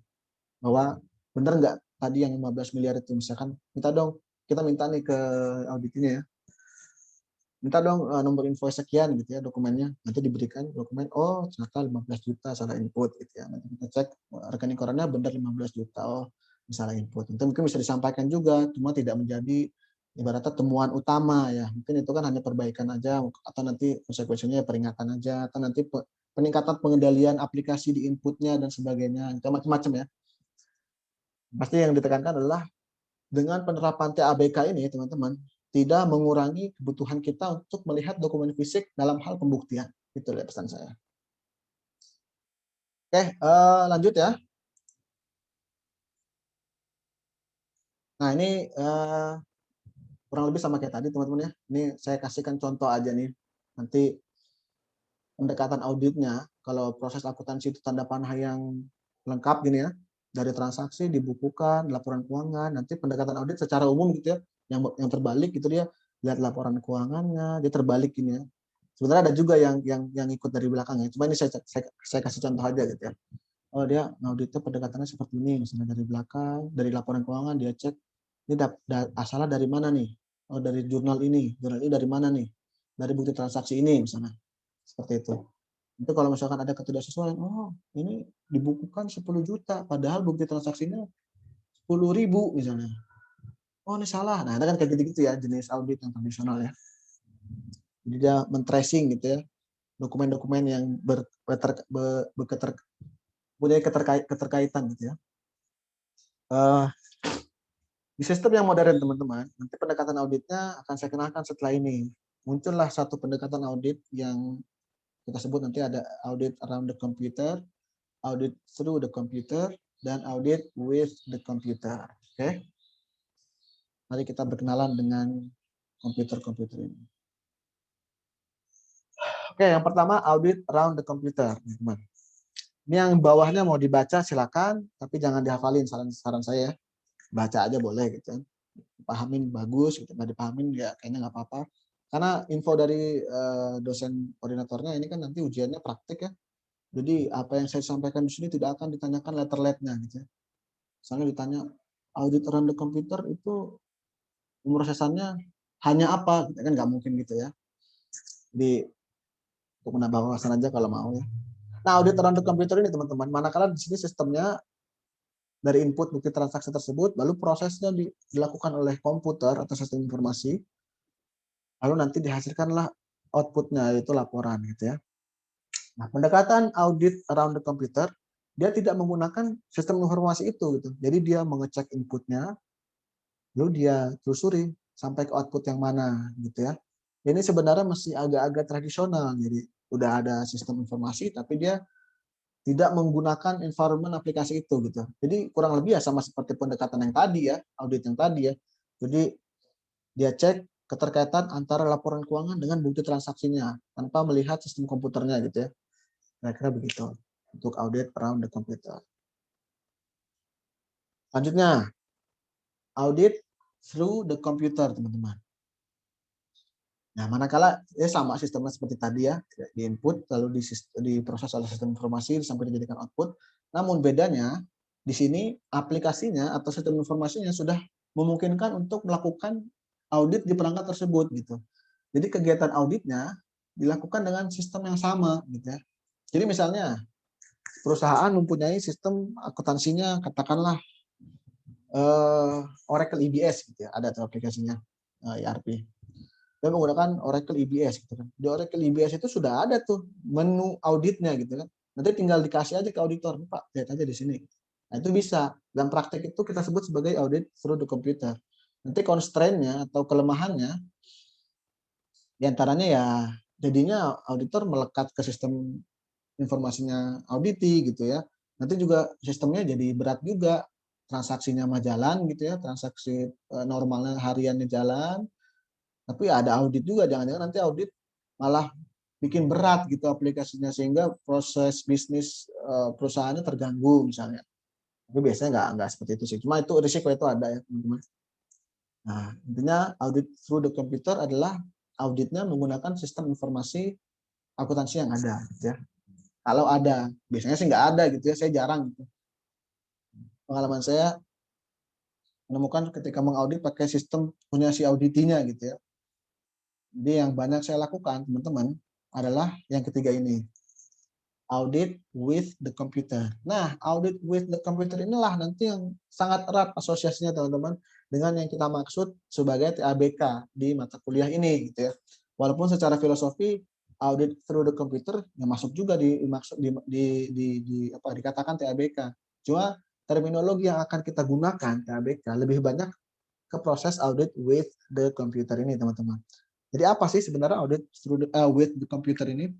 bahwa benar nggak tadi yang 15 miliar itu, misalkan kita minta nih ke auditnya ya, minta dong nomor invoice sekian gitu ya dokumennya, nanti diberikan dokumen, oh ternyata 15 juta salah input gitu ya, nanti kita cek rekening korannya benar 15 juta, oh salah input. Itu mungkin bisa disampaikan juga, cuma tidak menjadi ibaratnya temuan utama ya, mungkin itu kan hanya perbaikan aja, atau nanti konsekuensinya peringatan aja, atau nanti peningkatan pengendalian aplikasi di inputnya dan sebagainya, itu macam-macam ya. Pasti yang ditekankan adalah dengan penerapan TABK ini teman-teman, tidak mengurangi kebutuhan kita untuk melihat dokumen fisik dalam hal pembuktian. Itu ya pesan saya. Oke, lanjut ya. Nah ini kurang lebih sama kayak tadi teman-teman ya. Ini saya kasihkan contoh aja nih. Nanti pendekatan auditnya, kalau proses akuntansi itu tanda panah yang lengkap gini ya, dari transaksi dibukukan, laporan keuangan, nanti pendekatan audit secara umum gitu ya, yang terbalik gitu dia lihat laporan keuangannya, dia terbalik gini ya. Sebenarnya ada juga yang ikut dari belakang ya. Cuma ini saya kasih contoh aja gitu ya. Oh dia ngauditnya pendekatannya seperti ini, misalnya dari belakang, dari laporan keuangan dia cek ini asalnya dari mana nih? Oh dari jurnal ini dari mana nih? Dari bukti transaksi ini misalnya. Seperti itu. Itu kalau misalkan ada ketidaksesuaian, oh ini dibukukan 10 juta, padahal bukti transaksinya 10.000 misalnya. Oh ini salah. Nah itu kan kayak gitu-gitu ya, jenis audit yang tradisional ya. Jadi dia men-tracing gitu ya, dokumen-dokumen yang punya keterkaitan gitu ya. Di sistem yang modern teman-teman, nanti pendekatan auditnya akan saya kenalkan setelah ini. Muncullah satu pendekatan audit yang kita sebut nanti ada audit around the computer, audit through the computer, dan audit with the computer. Oke. Mari kita berkenalan dengan komputer-komputer ini. Oke, yang pertama audit around the computer, teman-teman. Ini yang bawahnya mau dibaca silakan, tapi jangan dihafalin, saran saya. Baca aja boleh gitu. Pahamin bagus, gitu. Nggak dipahamin ya kayaknya nggak apa-apa. Karena info dari dosen koordinatornya ini kan nanti ujiannya praktik ya. Jadi apa yang saya sampaikan di sini tidak akan ditanyakan letter-letternya gitu ya. Misalnya ditanya audit around the computer itu pemrosesannya hanya apa, kan nggak mungkin gitu ya. Jadi untuk menambah wawasan aja kalau mau ya. Nah audit around the computer ini teman-teman, manakala di sini sistemnya dari input bukti transaksi tersebut, lalu prosesnya dilakukan oleh komputer atau sistem informasi, lalu nanti dihasilkanlah outputnya yaitu laporan gitu ya. Nah, pendekatan audit around the computer, dia tidak menggunakan sistem informasi itu gitu. Jadi dia mengecek inputnya, lalu dia telusuri sampai ke output yang mana gitu ya. Ini sebenarnya masih agak-agak tradisional. Jadi udah ada sistem informasi, tapi dia tidak menggunakan environment aplikasi itu gitu. Jadi kurang lebih ya sama seperti pendekatan yang tadi ya, audit yang tadi ya. Jadi dia cek keterkaitan antara laporan keuangan dengan bukti transaksinya tanpa melihat sistem komputernya gitu ya. Kira-kira begitu untuk audit around the computer. Selanjutnya, audit through the computer, teman-teman. Nah, manakala sama sistemnya seperti tadi ya, di input lalu diproses oleh sistem informasi sampai dijadikan output. Namun bedanya di sini aplikasinya atau sistem informasinya sudah memungkinkan untuk melakukan audit di perangkat tersebut gitu. Jadi kegiatan auditnya dilakukan dengan sistem yang sama gitu ya. Jadi misalnya perusahaan mempunyai sistem akuntansinya katakanlah Oracle EBS gitu ya, ada tuh aplikasinya ERP. Dia menggunakan Oracle EBS gitu kan. Di Oracle EBS itu sudah ada tuh menu auditnya gitu kan. Nanti tinggal dikasih aja ke auditor, Pak, lihat aja di sini. Nah, itu bisa. Dan praktek itu kita sebut sebagai audit through the computer. Nanti constraint-nya atau kelemahannya diantaranya ya jadinya auditor melekat ke sistem informasinya auditi gitu ya. Nanti juga sistemnya jadi berat juga. Transaksinya mah jalan gitu ya, transaksi normalnya hariannya jalan, tapi ada audit juga, jangan-jangan nanti audit malah bikin berat gitu aplikasinya sehingga proses bisnis perusahaannya terganggu misalnya. Tapi biasanya nggak seperti itu sih. Cuma itu risiko itu ada ya teman-teman. Nah intinya audit through the computer adalah auditnya menggunakan sistem informasi akuntansi yang ada. Gitu ya. Kalau ada, biasanya sih nggak ada gitu ya. Saya jarang. Gitu. Pengalaman saya menemukan ketika mengaudit pakai sistem punya si auditinya gitu ya. Jadi yang banyak saya lakukan teman-teman adalah yang ketiga ini. Audit with the computer. Nah, audit with the computer inilah nanti yang sangat erat asosiasinya teman-teman dengan yang kita maksud sebagai TABK di mata kuliah ini gitu ya. Walaupun secara filosofi audit through the computer yang masuk juga dikatakan TABK. Cuma terminologi yang akan kita gunakan TABK lebih banyak ke proses audit with the computer ini teman-teman. Jadi apa sih sebenarnya audit with the computer ini?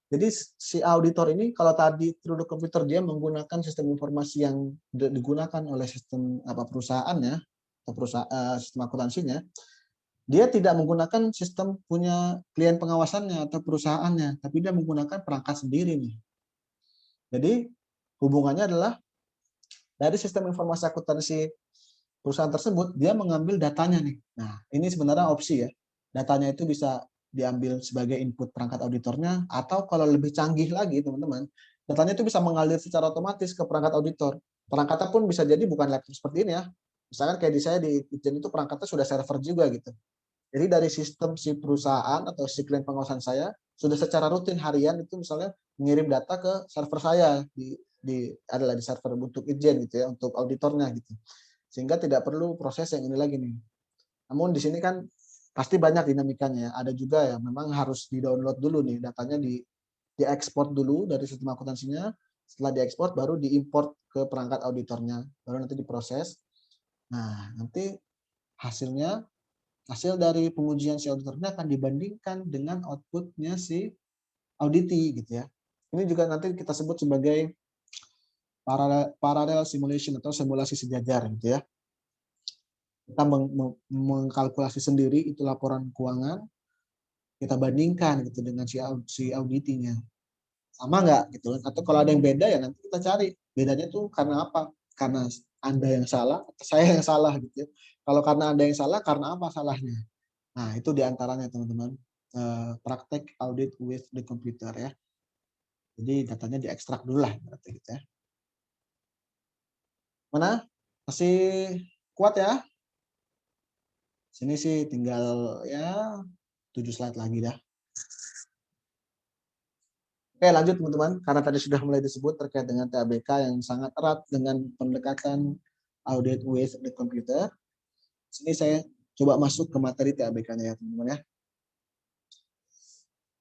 Jadi si auditor ini kalau tadi through the computer dia menggunakan sistem informasi yang digunakan oleh sistem perusahaannya atau sistem akuntansinya, dia tidak menggunakan sistem punya klien pengawasannya atau perusahaannya, tapi dia menggunakan perangkat sendiri nih. Jadi hubungannya adalah dari sistem informasi akuntansi perusahaan tersebut dia mengambil datanya nih. Nah, ini sebenarnya opsi ya. Datanya itu bisa diambil sebagai input perangkat auditornya atau kalau lebih canggih lagi teman-teman, datanya itu bisa mengalir secara otomatis ke perangkat auditor. Perangkatnya pun bisa jadi bukan laptop seperti ini ya. Misalkan kayak di saya di Itjen itu perangkatnya sudah server juga gitu. Jadi dari sistem si perusahaan atau si klien pengawasan saya sudah secara rutin harian itu misalnya mengirim data ke server saya adalah di server untuk Itjen gitu ya, untuk auditornya gitu. Sehingga tidak perlu proses yang ini lagi nih. Namun di sini kan pasti banyak dinamikanya. Ada juga ya memang harus di-download dulu nih datanya diekspor dulu dari sistem akuntansinya. Setelah diekspor baru diimport ke perangkat auditornya, baru nanti diproses. Nah, nanti hasil dari pengujian si auditornya akan dibandingkan dengan outputnya si auditi gitu ya. Ini juga nanti kita sebut sebagai parallel simulation atau simulasi sejajar gitu ya. Kita mengkalkulasi sendiri itu laporan keuangan, kita bandingkan gitu dengan si auditinya. Sama nggak gitu kan? Atau kalau ada yang beda ya nanti kita cari bedanya tuh karena apa? Karena Anda yang salah atau saya yang salah gitu ya. Kalau karena Anda yang salah, karena apa salahnya? Nah, itu diantaranya teman-teman. Praktek audit with the computer ya. Jadi datanya diekstrak dulu lah berarti gitu ya. Mana? Masih kuat ya? Sini sih tinggal ya 7 slide lagi dah. Oke, lanjut teman-teman. Karena tadi sudah mulai disebut terkait dengan TABK yang sangat erat dengan pendekatan audit with the computer. Sini saya coba masuk ke materi TABK-nya ya teman-teman ya.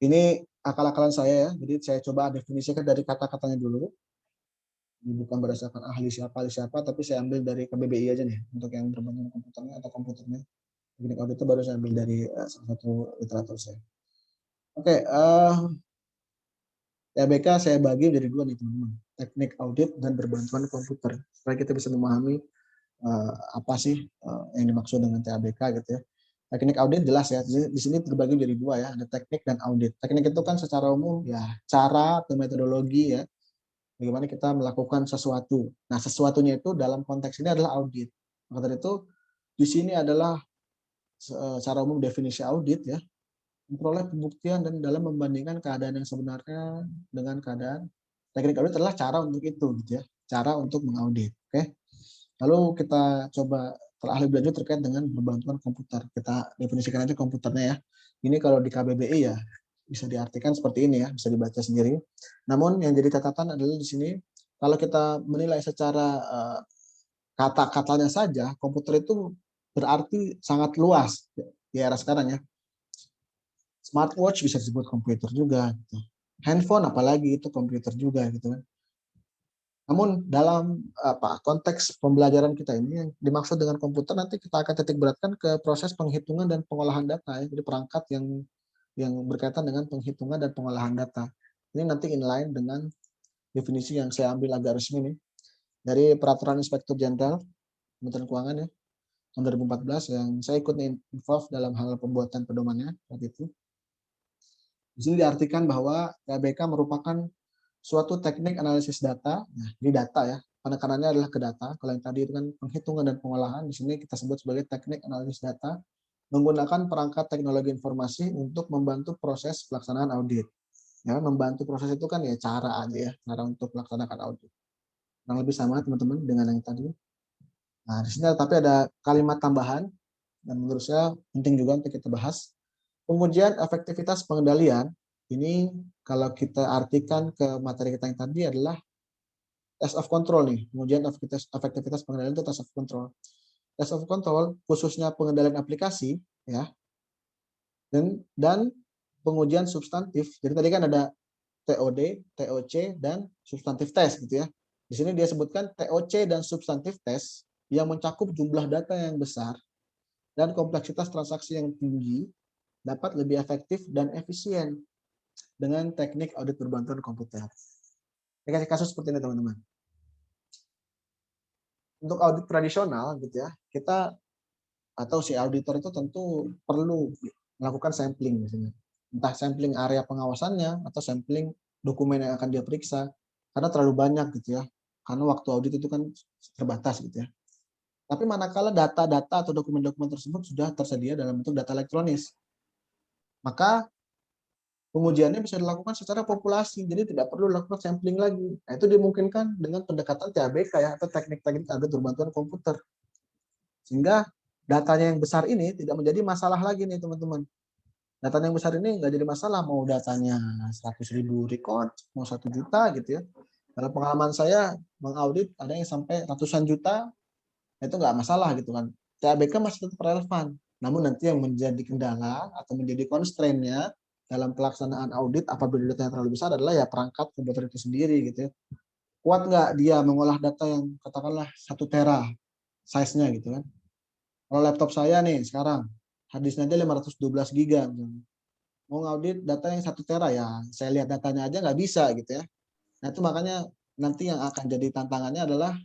Ini akal-akalan saya ya. Jadi saya coba definisikan dari kata-katanya dulu. Ini bukan berdasarkan ahli siapa, tapi saya ambil dari KBBI aja nih untuk yang berhubungan komputernya atau komputernya. Teknik audit itu baru saya ambil dari salah satu literatur saya. Oke, TABK saya bagi menjadi dua nih teman-teman, teknik audit dan berbantuan komputer, supaya kita bisa memahami apa sih yang dimaksud dengan TABK gitu ya. Teknik audit jelas ya, di sini terbagi jadi dua ya, ada teknik dan audit. Teknik itu kan secara umum ya cara atau metodologi ya, bagaimana kita melakukan sesuatu. Nah, sesuatunya itu dalam konteks ini adalah audit. Maka dari itu di sini adalah secara umum definisi audit ya, memperoleh pembuktian dan dalam membandingkan keadaan yang sebenarnya dengan keadaan. Teknik audit adalah cara untuk itu gitu ya, cara untuk mengaudit. Oke. Lalu kita coba terahli belajar terkait dengan berbantuan komputer. Kita definisikan aja komputernya ya. Ini kalau di KBBI ya bisa diartikan seperti ini ya, bisa dibaca sendiri. Namun yang jadi catatan adalah di sini kalau kita menilai secara kata-katanya saja, komputer itu berarti sangat luas di era sekarang ya. Smartwatch bisa disebut komputer juga, gitu. Handphone apalagi itu komputer juga gitu kan. Namun dalam konteks pembelajaran kita ini yang dimaksud dengan komputer nanti kita akan titik beratkan ke proses penghitungan dan pengolahan data ya. Jadi perangkat yang berkaitan dengan penghitungan dan pengolahan data. Ini nanti inline dengan definisi yang saya ambil agak resmi nih dari Peraturan Inspektur Jenderal Kementerian Keuangan ya tahun 2014 yang saya ikut involve dalam hal pembuatan pedomannya waktu itu. Di sini diartikan bahwa TABK merupakan suatu teknik analisis data. Nah, ini data ya. Penekanannya adalah ke data. Kalau yang tadi itu kan penghitungan dan pengolahan, di sini kita sebut sebagai teknik analisis data menggunakan perangkat teknologi informasi untuk membantu proses pelaksanaan audit. Ya, membantu proses itu kan ya cara aja ya, cara untuk melaksanakan audit. Kurang lebih sama teman-teman dengan yang tadi. Nah, di sini tapi ada kalimat tambahan dan menurut saya penting juga untuk kita bahas. Pengujian efektivitas pengendalian ini kalau kita artikan ke materi kita yang tadi adalah test of control nih. Pengujian efektivitas pengendalian itu test of control. Test of control khususnya pengendalian aplikasi ya dan pengujian substantif. Jadi tadi kan ada TOD, TOC dan substantif test gitu ya. Di sini dia sebutkan TOC dan substantif test yang mencakup jumlah data yang besar dan kompleksitas transaksi yang tinggi dapat lebih efektif dan efisien dengan teknik audit berbantuan komputer. Saya kasih kasus seperti ini teman-teman. Untuk audit tradisional gitu ya, kita atau si auditor itu tentu perlu melakukan sampling misalnya. Entah sampling area pengawasannya atau sampling dokumen yang akan dia periksa. Karena terlalu banyak gitu ya. Karena waktu audit itu kan terbatas gitu ya. Tapi manakala data-data atau dokumen-dokumen tersebut sudah tersedia dalam bentuk data elektronis, maka pengujiannya bisa dilakukan secara populasi, jadi tidak perlu dilakukan sampling lagi. Nah, itu dimungkinkan dengan pendekatan TABK ya, atau teknik-teknik audit berbantuan komputer. Sehingga datanya yang besar ini tidak menjadi masalah lagi nih teman-teman. Datanya yang besar ini nggak jadi masalah, mau datanya 100.000 record, mau 1 juta gitu ya. Dalam pengalaman saya mengaudit ada yang sampai ratusan juta, itu nggak masalah gitu kan. TABK masih tetap relevan. Namun nanti yang menjadi kendala atau menjadi constraint-nya dalam pelaksanaan audit apabila data yang terlalu besar adalah ya perangkat komputer itu sendiri gitu ya. Kuat nggak dia mengolah data yang katakanlah 1 tera size-nya gitu kan. Kalau laptop saya nih sekarang hard disk-nya aja 512 giga. Mau ngaudit data yang 1 tera ya saya lihat datanya aja nggak bisa gitu ya. Nah itu makanya nanti yang akan jadi tantangannya adalah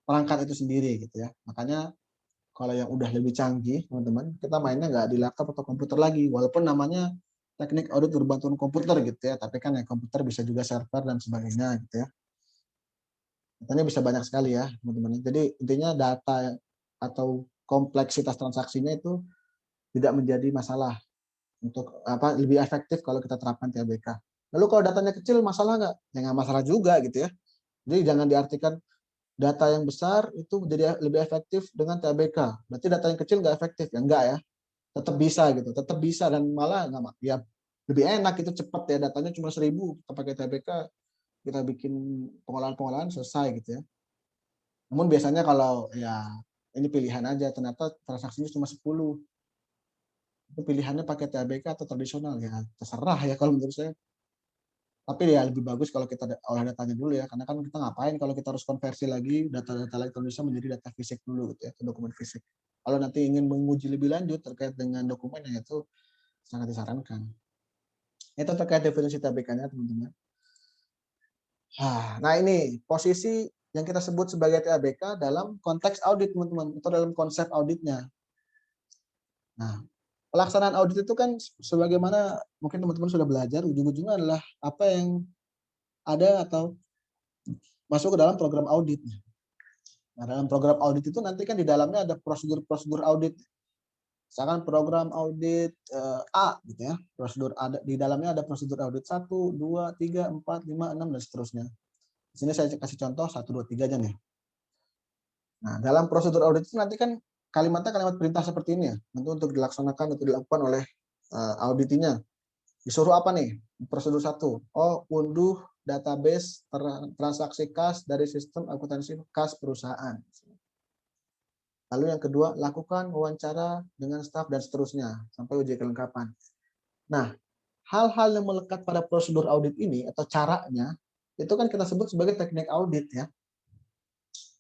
perangkat itu sendiri gitu ya. Makanya kalau yang udah lebih canggih teman-teman, kita mainnya nggak di laptop atau komputer lagi, walaupun namanya teknik audit berbantuan komputer gitu ya, tapi kan ya komputer bisa juga server dan sebagainya gitu ya. Datanya bisa banyak sekali ya teman-teman. Jadi intinya data atau kompleksitas transaksinya itu tidak menjadi masalah untuk apa lebih efektif kalau kita terapkan TABK. Lalu kalau datanya kecil masalah nggak? Ya nggak masalah juga gitu ya. Jadi jangan diartikan data yang besar itu jadi lebih efektif dengan TABK. Berarti data yang kecil nggak efektif ya? Enggak ya. Tetap bisa gitu, tetap bisa dan malah nggak ya lebih enak itu cepat ya datanya cuma 1.000 kita pakai TABK kita bikin pengolahan-pengolahan selesai gitu ya. Namun biasanya kalau ya ini pilihan aja ternyata transaksinya cuma 10 itu pilihannya pakai TABK atau tradisional ya terserah ya kalau menurut saya. Tapi ya lebih bagus kalau kita olah datanya dulu ya, karena kan kita ngapain kalau kita harus konversi lagi data-data elektronisnya menjadi data fisik dulu gitu ya, ke dokumen fisik. Kalau nanti ingin menguji lebih lanjut terkait dengan dokumen, itu sangat disarankan. Itu terkait definisi TABK-nya, teman-teman. Nah, ini posisi yang kita sebut sebagai TABK dalam konteks audit, teman-teman, atau dalam konsep auditnya. Nah, pelaksanaan audit itu kan sebagaimana mungkin teman-teman sudah belajar, ujung-ujungnya adalah apa yang ada atau masuk ke dalam program audit. Nah, dalam program audit itu nanti kan di dalamnya ada prosedur-prosedur audit. Misalkan program audit A gitu ya. Prosedur ada di dalamnya ada prosedur audit 1, 2, 3, 4, 5, 6 dan seterusnya. Di sini saya kasih contoh 1, 2, 3 aja nih. Nah, dalam prosedur audit itu nanti kan kalimatnya kalimat perintah seperti ini ya. Nanti untuk dilaksanakan atau dilakukan oleh auditinya. Disuruh apa nih? Prosedur 1. Unduh database transaksi kas dari sistem akuntansi kas perusahaan. Lalu yang kedua, lakukan wawancara dengan staf dan seterusnya sampai uji kelengkapan. Nah, hal-hal yang melekat pada prosedur audit ini atau caranya itu kan kita sebut sebagai teknik audit ya.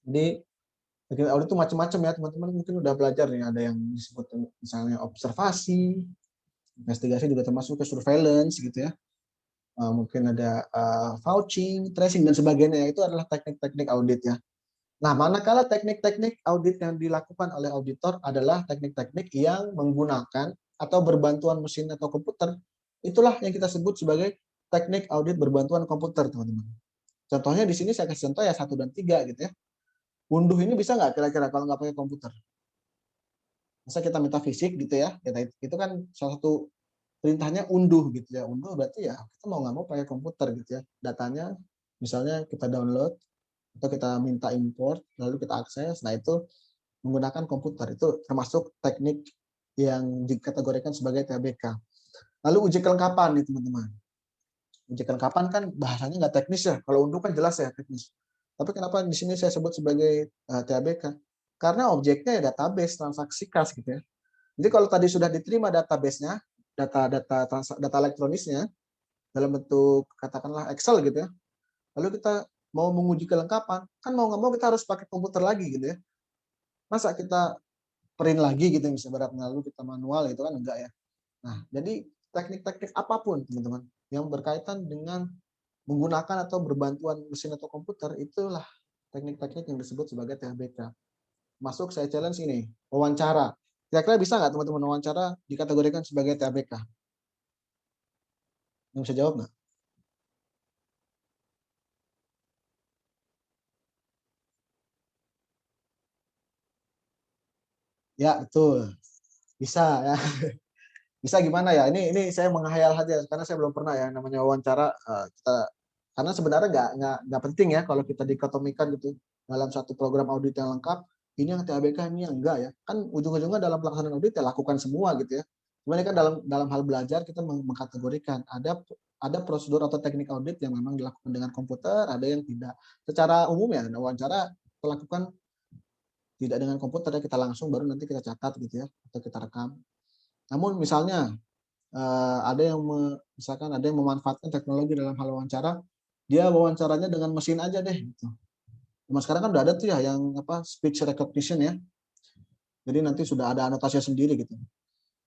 Jadi teknik audit itu macam-macam ya, teman-teman mungkin udah belajar nih, ada yang disebut misalnya observasi, investigasi juga termasuk ke surveillance gitu ya. Mungkin ada vouching, tracing dan sebagainya, itu adalah teknik-teknik audit ya. Nah, manakala teknik-teknik audit yang dilakukan oleh auditor adalah teknik-teknik yang menggunakan atau berbantuan mesin atau komputer, itulah yang kita sebut sebagai teknik audit berbantuan komputer, teman-teman. Contohnya di sini saya kasih contoh ya 1 dan 3 gitu ya. Unduh ini bisa nggak kira-kira kalau nggak pakai komputer? Masa kita minta fisik gitu ya, itu kan salah satu perintahnya unduh gitu ya. Unduh berarti ya kita mau nggak mau pakai komputer gitu ya. Datanya misalnya kita download atau kita minta import, lalu kita akses, nah itu menggunakan komputer, itu termasuk teknik yang dikategorikan sebagai TABK. Lalu uji kelengkapan nih teman-teman. Uji kelengkapan kan bahasanya nggak teknis ya, kalau unduh kan jelas ya teknis. Tapi kenapa di sini saya sebut sebagai TABK? Karena objeknya ya database transaksi kas gitu ya. Jadi kalau tadi sudah diterima database-nya, data elektronisnya dalam bentuk katakanlah Excel gitu ya, lalu kita mau menguji kelengkapan, kan mau nggak mau kita harus pakai komputer lagi gitu ya. Masa kita print lagi gitu misalnya beratnya, lalu kita manual itu kan enggak ya. Nah, jadi teknik-teknik apapun teman-teman yang berkaitan dengan menggunakan atau berbantuan mesin atau komputer, itulah teknik-teknik yang disebut sebagai THBK. Masuk saya challenge ini, wawancara. Kira-kira bisa nggak teman-teman wawancara dikategorikan sebagai THBK? Yang bisa jawab nggak? Ya, betul. Bisa ya. Bisa gimana ya? Ini saya menghayal saja karena saya belum pernah ya namanya wawancara kita, karena sebenarnya nggak penting ya kalau kita dikotomikan gitu dalam satu program audit yang lengkap, ini yang TABK, ini yang enggak ya. Kan ujung-ujungnya dalam pelaksanaan audit ya lakukan semua gitu ya. Cuman kan dalam hal belajar kita mengkategorikan ada prosedur atau teknik audit yang memang dilakukan dengan komputer, ada yang tidak. Secara umum ya wawancara kita lakukan tidak dengan komputer ya, kita langsung baru nanti kita catat gitu ya atau kita rekam. Namun misalnya ada yang misalkan ada yang memanfaatkan teknologi dalam hal wawancara, dia wawancaranya dengan mesin aja deh gitu. Cuma sekarang kan udah ada tuh ya yang speech recognition ya. Jadi nanti sudah ada anotasi sendiri gitu.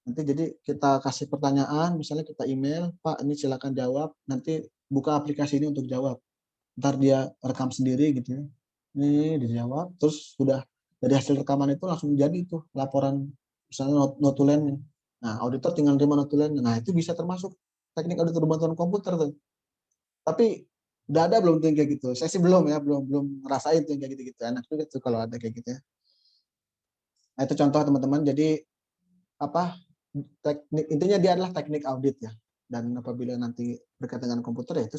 Nanti jadi kita kasih pertanyaan, misalnya kita email, Pak ini silakan jawab, nanti buka aplikasi ini untuk jawab. Ntar dia rekam sendiri gitu ya. Ini dijawab, terus sudah dari hasil rekaman itu langsung jadi itu laporan misalnya notulennya. Nah, auditor tinggal terima notulennya. Nah, itu bisa termasuk teknik audit berbantuan komputer tuh. Tapi udah ada belum tuh yang kayak gitu? Saya sih belum ya, belum ngerasain tuh yang kayak gitu-gitu. Enak juga tuh kalau ada kayak gitu ya. Nah, itu contoh teman-teman. Jadi apa teknik intinya dia adalah teknik audit ya. Dan apabila nanti berkaitan dengan komputer ya itu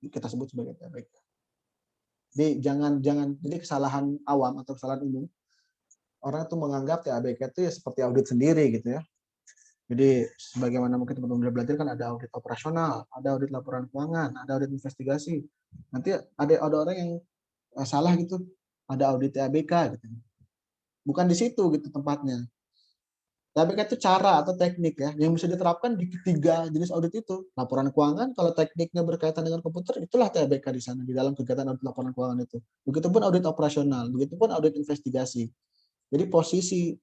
kita sebut sebagai TABK. Jadi jangan jadi kesalahan awam atau kesalahan umum orang itu menganggap TABK itu ya seperti audit sendiri gitu ya. Jadi sebagaimana mungkin teman-teman sudah belajar kan ada audit operasional, ada audit laporan keuangan, ada audit investigasi. Nanti ada orang yang salah gitu, ada audit TABK gitu. Bukan di situ gitu tempatnya. TABK itu cara atau teknik ya yang bisa diterapkan di ketiga jenis audit itu. Laporan keuangan kalau tekniknya berkaitan dengan komputer itulah TABK di sana di dalam kegiatan audit laporan keuangan itu. Begitupun audit operasional, begitupun audit investigasi. Jadi posisi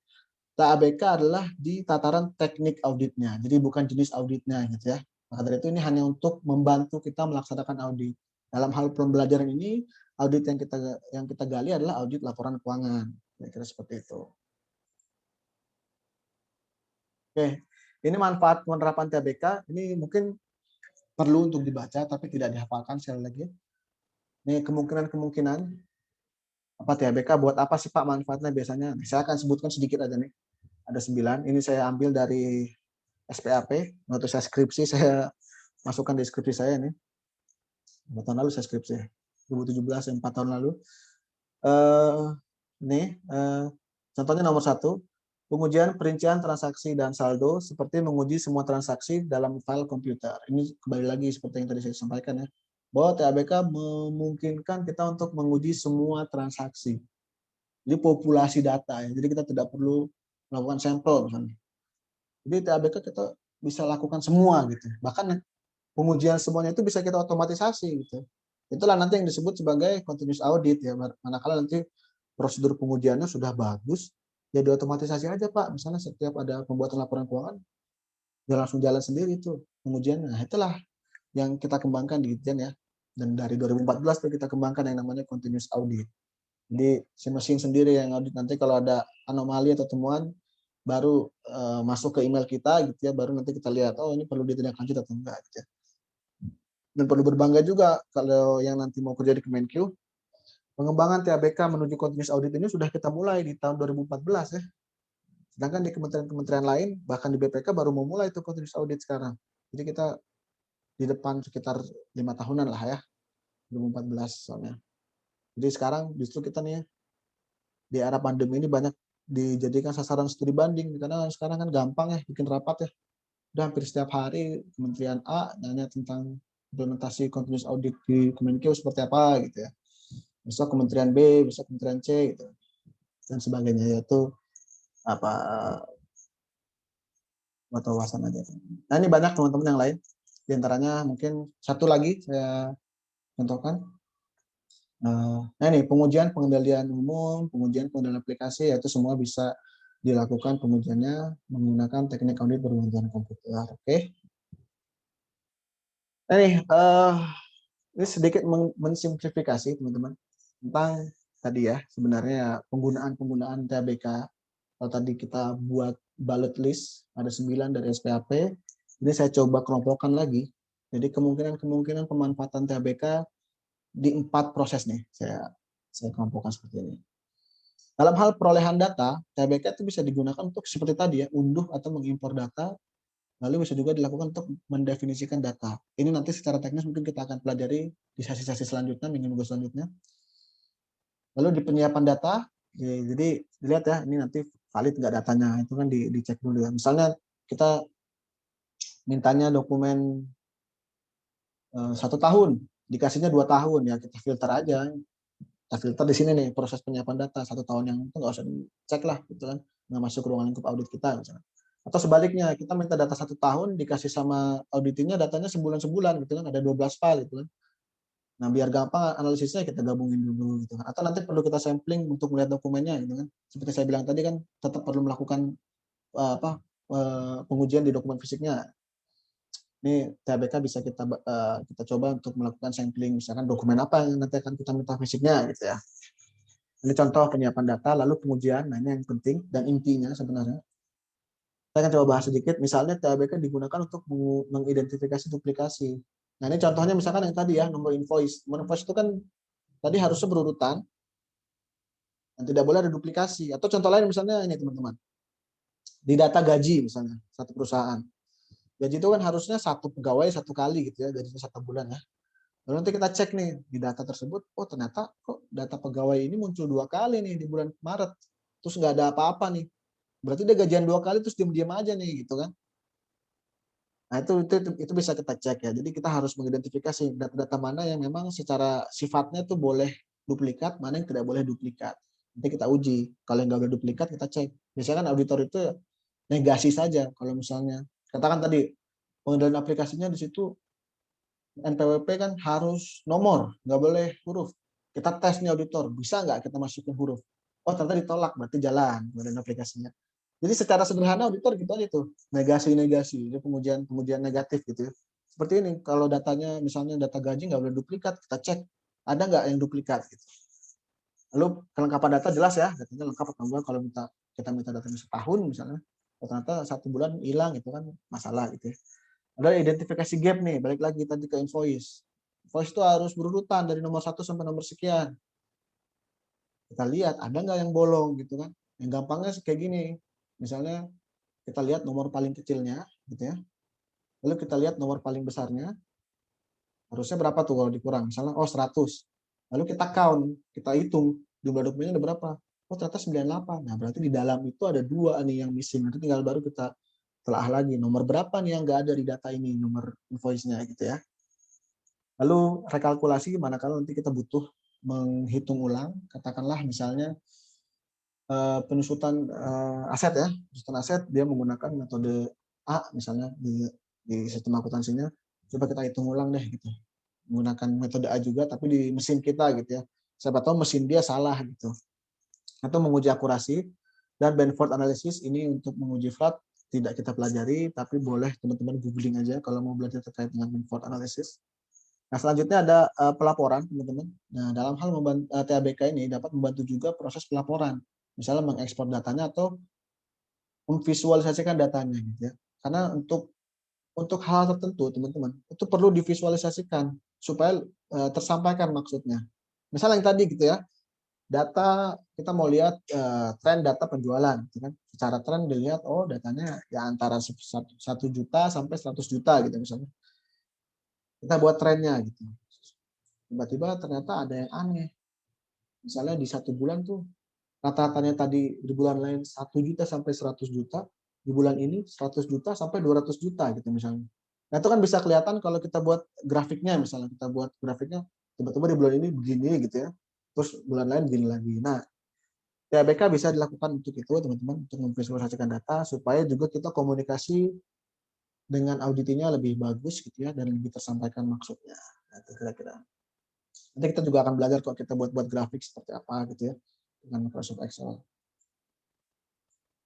TABK adalah di tataran teknik auditnya, jadi bukan jenis auditnya gitu ya. Maka dari itu ini hanya untuk membantu kita melaksanakan audit. Dalam hal pembelajaran ini, audit yang kita gali adalah audit laporan keuangan. Kira-kira seperti itu. Oke, ini manfaat penerapan TABK. Ini mungkin perlu untuk dibaca, tapi tidak dihafalkan sekali lagi. Ini kemungkinan apa TABK buat apa sih Pak manfaatnya biasanya? Saya akan sebutkan sedikit aja nih. Ada 9. Ini saya ambil dari SPAP, waktu saya skripsi saya masukkan di skripsi saya nih. 4 tahun lalu saya skripsi, 2017, 4 tahun lalu. Contohnya nomor 1, pengujian perincian transaksi dan saldo seperti menguji semua transaksi dalam file komputer. Ini kembali lagi seperti yang tadi saya sampaikan ya, bahwa TABK memungkinkan kita untuk menguji semua transaksi. Jadi populasi data ya. Jadi kita tidak perlu melakukan sampel misalnya. Jadi TABK kita bisa lakukan semua gitu. Bahkan pengujian semuanya itu bisa kita otomatisasi gitu. Itulah nanti yang disebut sebagai continuous audit ya. Manakala nanti prosedur pengujiannya sudah bagus, ya diotomatisasi aja Pak. Misalnya setiap ada pembuatan laporan keuangan, ya langsung jalan sendiri itu pengujiannya. Nah, itulah yang kita kembangkan di Ditjen ya. Dan dari 2014 tuh kita kembangkan yang namanya continuous audit. Jadi si mesin sendiri yang audit, nanti kalau ada anomali atau temuan baru masuk ke email kita gitu ya, baru nanti kita lihat oh ini perlu ditindaklanjut atau enggak gitu ya. Dan perlu berbangga juga kalau yang nanti mau kerja di Kemenkeu, pengembangan TABK menuju continuous audit ini sudah kita mulai di tahun 2014 ya. Sedangkan di kementerian-kementerian lain, bahkan di BPK baru mau mulai itu continuous audit sekarang. Jadi kita di depan sekitar 5 tahunan lah ya, 2014 soalnya. Jadi sekarang justru kita nih di era pandemi ini banyak dijadikan sasaran studi banding, karena sekarang kan gampang ya bikin rapat ya. Udah hampir setiap hari Kementerian A nanya tentang implementasi continuous audit di Kemenkeu seperti apa gitu ya. Besok Kementerian B, besok Kementerian C gitu dan sebagainya, yaitu apa atau wawasan aja. Nah ini banyak teman-teman yang lain. Di antaranya mungkin satu lagi saya contohkan. Nah ini pengujian pengendalian umum, pengujian pengendalian aplikasi, yaitu semua bisa dilakukan pengujiannya menggunakan teknik audit berbantuan komputer. Oke. Nah, ini sedikit mensimplifikasi teman-teman tentang tadi ya sebenarnya penggunaan TABK. Kalau tadi kita buat bullet list ada 9 dari SPAP, ini saya coba kelompokkan lagi. Jadi kemungkinan pemanfaatan TABK di 4 proses nih saya kelompokkan seperti ini. Dalam hal perolehan data, TABK itu bisa digunakan untuk seperti tadi ya, unduh atau mengimpor data. Lalu bisa juga dilakukan untuk mendefinisikan data. Ini nanti secara teknis mungkin kita akan pelajari di sesi-sesi selanjutnya, minggu selanjutnya. Lalu di penyiapan data, jadi dilihat ya, ini nanti valid nggak datanya, itu kan dicek dulu ya. Misalnya kita mintanya dokumen 1 tahun, dikasihnya 2 tahun, ya kita filter aja. Kita filter di sini nih, proses penyiapan data 1 tahun yang itu nggak usah dicek lah, gitu kan, nggak masuk ke ruang lingkup audit kita misalnya. Atau sebaliknya, kita minta data 1 tahun, dikasih sama auditingnya datanya sebulan-sebulan gitu kan, ada 12 file gitu kan. Nah, biar gampang analisisnya kita gabungin dulu gitu kan. Atau nanti perlu kita sampling untuk melihat dokumennya gitu kan. Seperti saya bilang tadi kan tetap perlu melakukan pengujian di dokumen fisiknya. Ini TABK bisa kita coba untuk melakukan sampling, misalkan dokumen apa yang nanti akan kita minta fisiknya gitu ya. Ini contoh penyiapan data, lalu pengujian, nah ini yang penting dan intinya sebenarnya. Saya akan coba bahas sedikit, misalnya TABK digunakan untuk mengidentifikasi duplikasi. Nah ini contohnya misalkan yang tadi ya, nomor invoice. Nomor invoice itu kan tadi harusnya berurutan, dan tidak boleh ada duplikasi. Atau contoh lain misalnya ini teman-teman, di data gaji misalnya, satu perusahaan. Gaji itu kan harusnya 1 pegawai 1 kali gitu ya, gajinya 1 bulan ya. Lalu nanti kita cek nih, di data tersebut, oh ternyata kok data pegawai ini muncul 2 kali nih di bulan Maret. Terus nggak ada apa-apa nih. Berarti dia gajian 2 kali terus diam-diam aja nih gitu kan. Nah itu bisa kita cek ya. Jadi kita harus mengidentifikasi data-data mana yang memang secara sifatnya tuh boleh duplikat, mana yang tidak boleh duplikat. Nanti kita uji. Kalau yang nggak boleh duplikat kita cek. Biasanya kan auditor itu negasi saja. Kalau misalnya katakan tadi pengendalian aplikasinya di situ NPWP kan harus nomor, nggak boleh huruf. Kita tes nih auditor, bisa nggak kita masukin huruf? Oh ternyata ditolak, berarti jalan pengendalian aplikasinya. Jadi secara sederhana auditor gitu aja tuh, negasi-negasi, jadi pengujian negatif gitu ya. Seperti ini, kalau datanya misalnya data gaji nggak boleh duplikat, kita cek ada nggak yang duplikat gitu. Lalu kelengkapan data jelas ya, datanya lengkap atau enggak. Kalau kita minta datanya setahun misalnya, ternyata 1 bulan hilang itu kan masalah gitu ya. Ada identifikasi gap nih, balik lagi tadi ke invoice. Invoice itu harus berurutan dari nomor 1 sampai nomor sekian. Kita lihat ada nggak yang bolong gitu kan. Yang gampangnya kayak gini, misalnya kita lihat nomor paling kecilnya gitu ya. Lalu kita lihat nomor paling besarnya, harusnya berapa tuh kalau dikurang? Misalnya 100. Lalu kita count, kita hitung jumlah dokumennya ada berapa. Oh ternyata 98. Nah berarti di dalam itu ada 2 nih yang missing. Nanti tinggal baru kita telah lagi nomor berapa nih yang nggak ada di data ini, nomor invoice-nya gitu ya. Lalu rekalkulasi manakala nanti kita butuh menghitung ulang, katakanlah misalnya penyusutan aset ya, penyusutan aset dia menggunakan metode A misalnya di sistem akuntansinya, coba kita hitung ulang deh gitu. Menggunakan metode A juga tapi di mesin kita gitu ya. Siapa tahu mesin dia salah gitu. Atau menguji akurasi dan Benford analysis ini untuk menguji fraud tidak kita pelajari tapi boleh teman-teman googling aja kalau mau belajar terkait dengan Benford analysis. Nah, selanjutnya ada pelaporan, teman-teman. Nah, dalam hal TABK ini dapat membantu juga proses pelaporan. Misalnya mengekspor datanya atau memvisualisasikan datanya gitu ya. Karena untuk hal tertentu, teman-teman, itu perlu divisualisasikan supaya tersampaikan maksudnya. Misalnya yang tadi gitu ya, data kita mau lihat tren data penjualan, gitu kan. Secara tren dilihat, oh datanya ya antara 1 juta sampai 100 juta gitu misalnya. Kita buat trennya gitu. Tiba-tiba ternyata ada yang aneh. Misalnya di 1 bulan tuh rata-ratanya tadi di bulan lain 1 juta sampai 100 juta, di bulan ini 100 juta sampai 200 juta gitu misalnya. Nah itu kan bisa kelihatan kalau kita buat grafiknya, misalnya kita buat grafiknya tiba-tiba di bulan ini begini gitu ya, terus bulan lain begini lagi. Nah TABK bisa dilakukan untuk itu teman-teman, untuk memvisualisasikan data supaya juga kita komunikasi dengan auditinya lebih bagus gitu ya dan lebih tersampaikan maksudnya. Nah, itu kira-kira. Nanti kita juga akan belajar kalau kita buat grafik seperti apa gitu ya dengan Microsoft Excel.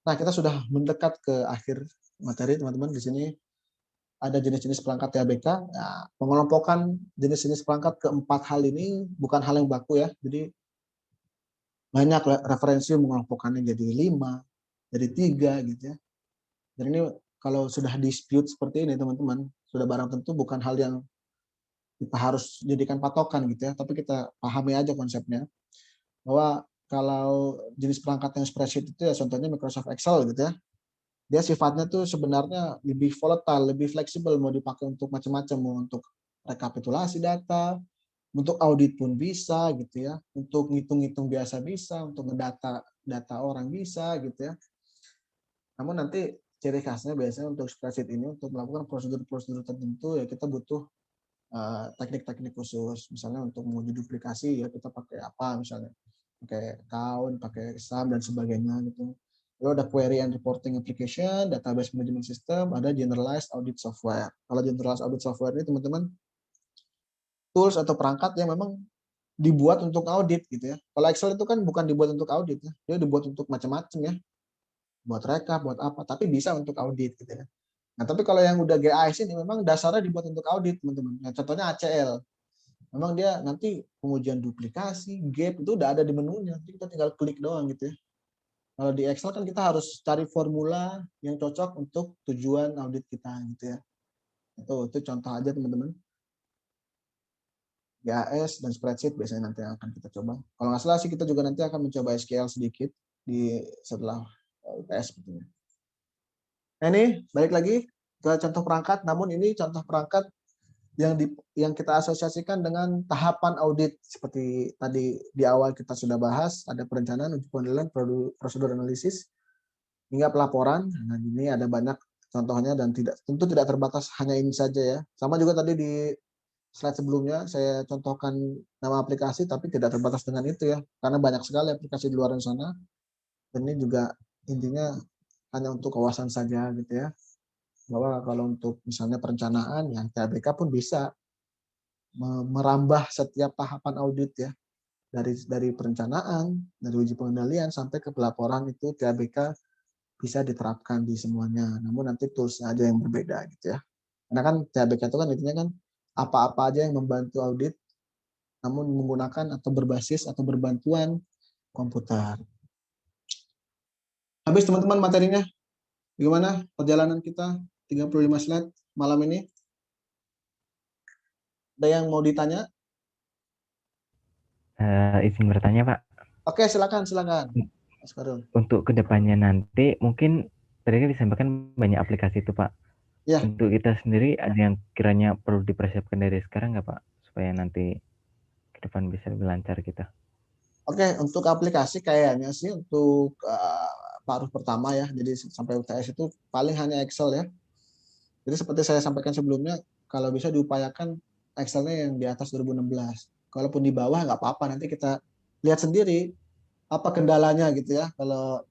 Nah, kita sudah mendekat ke akhir materi teman-teman. Di sini ada jenis-jenis perangkat TABK. Nah, pengelompokan jenis-jenis perangkat keempat hal ini bukan hal yang baku ya. Jadi banyak referensi mengelompokkannya jadi 5, jadi 3 gitu ya. Dan ini kalau sudah dispute seperti ini teman-teman, sudah barang tentu bukan hal yang kita harus jadikan patokan gitu ya, tapi kita pahami aja konsepnya. Bahwa kalau jenis perangkat yang spreadsheet itu ya contohnya Microsoft Excel gitu ya. Dia sifatnya tuh sebenarnya lebih volatile, lebih fleksibel, mau dipakai untuk macam-macam, mau untuk rekapitulasi data, untuk audit pun bisa gitu ya, untuk ngitung-ngitung biasa bisa, untuk ngedata data orang bisa gitu ya. Namun nanti ciri khasnya biasanya untuk spreadsheet ini untuk melakukan prosedur-prosedur tertentu ya kita butuh teknik-teknik khusus. Misalnya untuk menguji duplikasi ya kita pakai apa misalnya, pakai count, pakai sum dan sebagainya gitu. Lalu ada query and reporting application, database management system, ada generalized audit software. Kalau generalized audit software ini teman-teman tools atau perangkat yang memang dibuat untuk audit gitu ya. Kalau Excel itu kan bukan dibuat untuk audit ya, dia dibuat untuk macam-macam ya, buat rekap, buat apa, tapi bisa untuk audit gitu ya. Nah, tapi kalau yang udah GIS ini memang dasarnya dibuat untuk audit, teman-teman. Nah, contohnya ACL. Memang dia nanti pengujian duplikasi, gap itu udah ada di menunya. Jadi kita tinggal klik doang gitu ya. Kalau di Excel kan kita harus cari formula yang cocok untuk tujuan audit kita gitu ya. Itu contoh aja teman-teman. GIS dan spreadsheet biasanya nanti akan kita coba. Kalau nggak salah sih kita juga nanti akan mencoba SQL sedikit setelah UTS sepertinya. Nah ini balik lagi ke contoh perangkat, namun ini contoh perangkat yang kita asosiasikan dengan tahapan audit seperti tadi di awal kita sudah bahas, ada perencanaan, uji penilaian, prosedur analisis, hingga pelaporan. Nah ini ada banyak contohnya dan tentu tidak terbatas hanya ini saja ya. Sama juga tadi di slide sebelumnya saya contohkan nama aplikasi, tapi tidak terbatas dengan itu ya, karena banyak sekali aplikasi di luar sana. Dan ini juga intinya hanya untuk kawasan saja gitu ya. Bahwa kalau untuk misalnya perencanaan, ya TABK pun bisa merambah setiap tahapan audit ya. Dari perencanaan, dari uji pengendalian sampai ke pelaporan itu TABK bisa diterapkan di semuanya. Namun nanti toolsnya aja yang berbeda gitu ya. Karena kan THBK itu kan intinya kan apa-apa aja yang membantu audit namun menggunakan atau berbasis atau berbantuan komputer. Habis teman-teman materinya. Gimana perjalanan kita 35 slide malam ini? Ada yang mau ditanya? Izin bertanya, Pak. Oke, silakan, silakan. Mas Karul. Untuk kedepannya nanti, mungkin tadi kan disampaikan banyak aplikasi itu, Pak. Ya, Untuk kita sendiri, ada yang kiranya perlu dipersiapkan dari sekarang nggak, Pak? Supaya nanti ke depan bisa lebih lancar kita. oke. Untuk aplikasi kayaknya sih untuk paruh pertama ya. Jadi sampai UTS itu paling hanya Excel ya. Jadi seperti saya sampaikan sebelumnya, kalau bisa diupayakan Excelnya yang di atas 2016. Kalaupun di bawah nggak apa-apa, nanti kita lihat sendiri apa kendalanya gitu ya. Kalau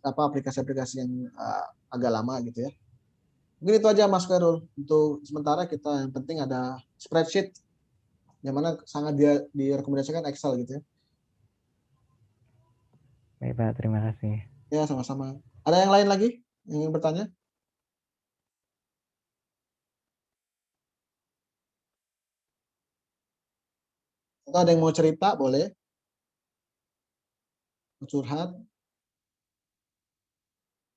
aplikasi-aplikasi yang agak lama gitu ya. Mungkin itu aja Mas Khairul. Untuk sementara kita yang penting ada spreadsheet yang mana sangat direkomendasikan Excel gitu ya. Baik, Pak. Terima kasih. Ya, sama-sama. Ada yang lain lagi yang ingin bertanya? Atau ada yang mau cerita, boleh. Mau curhat.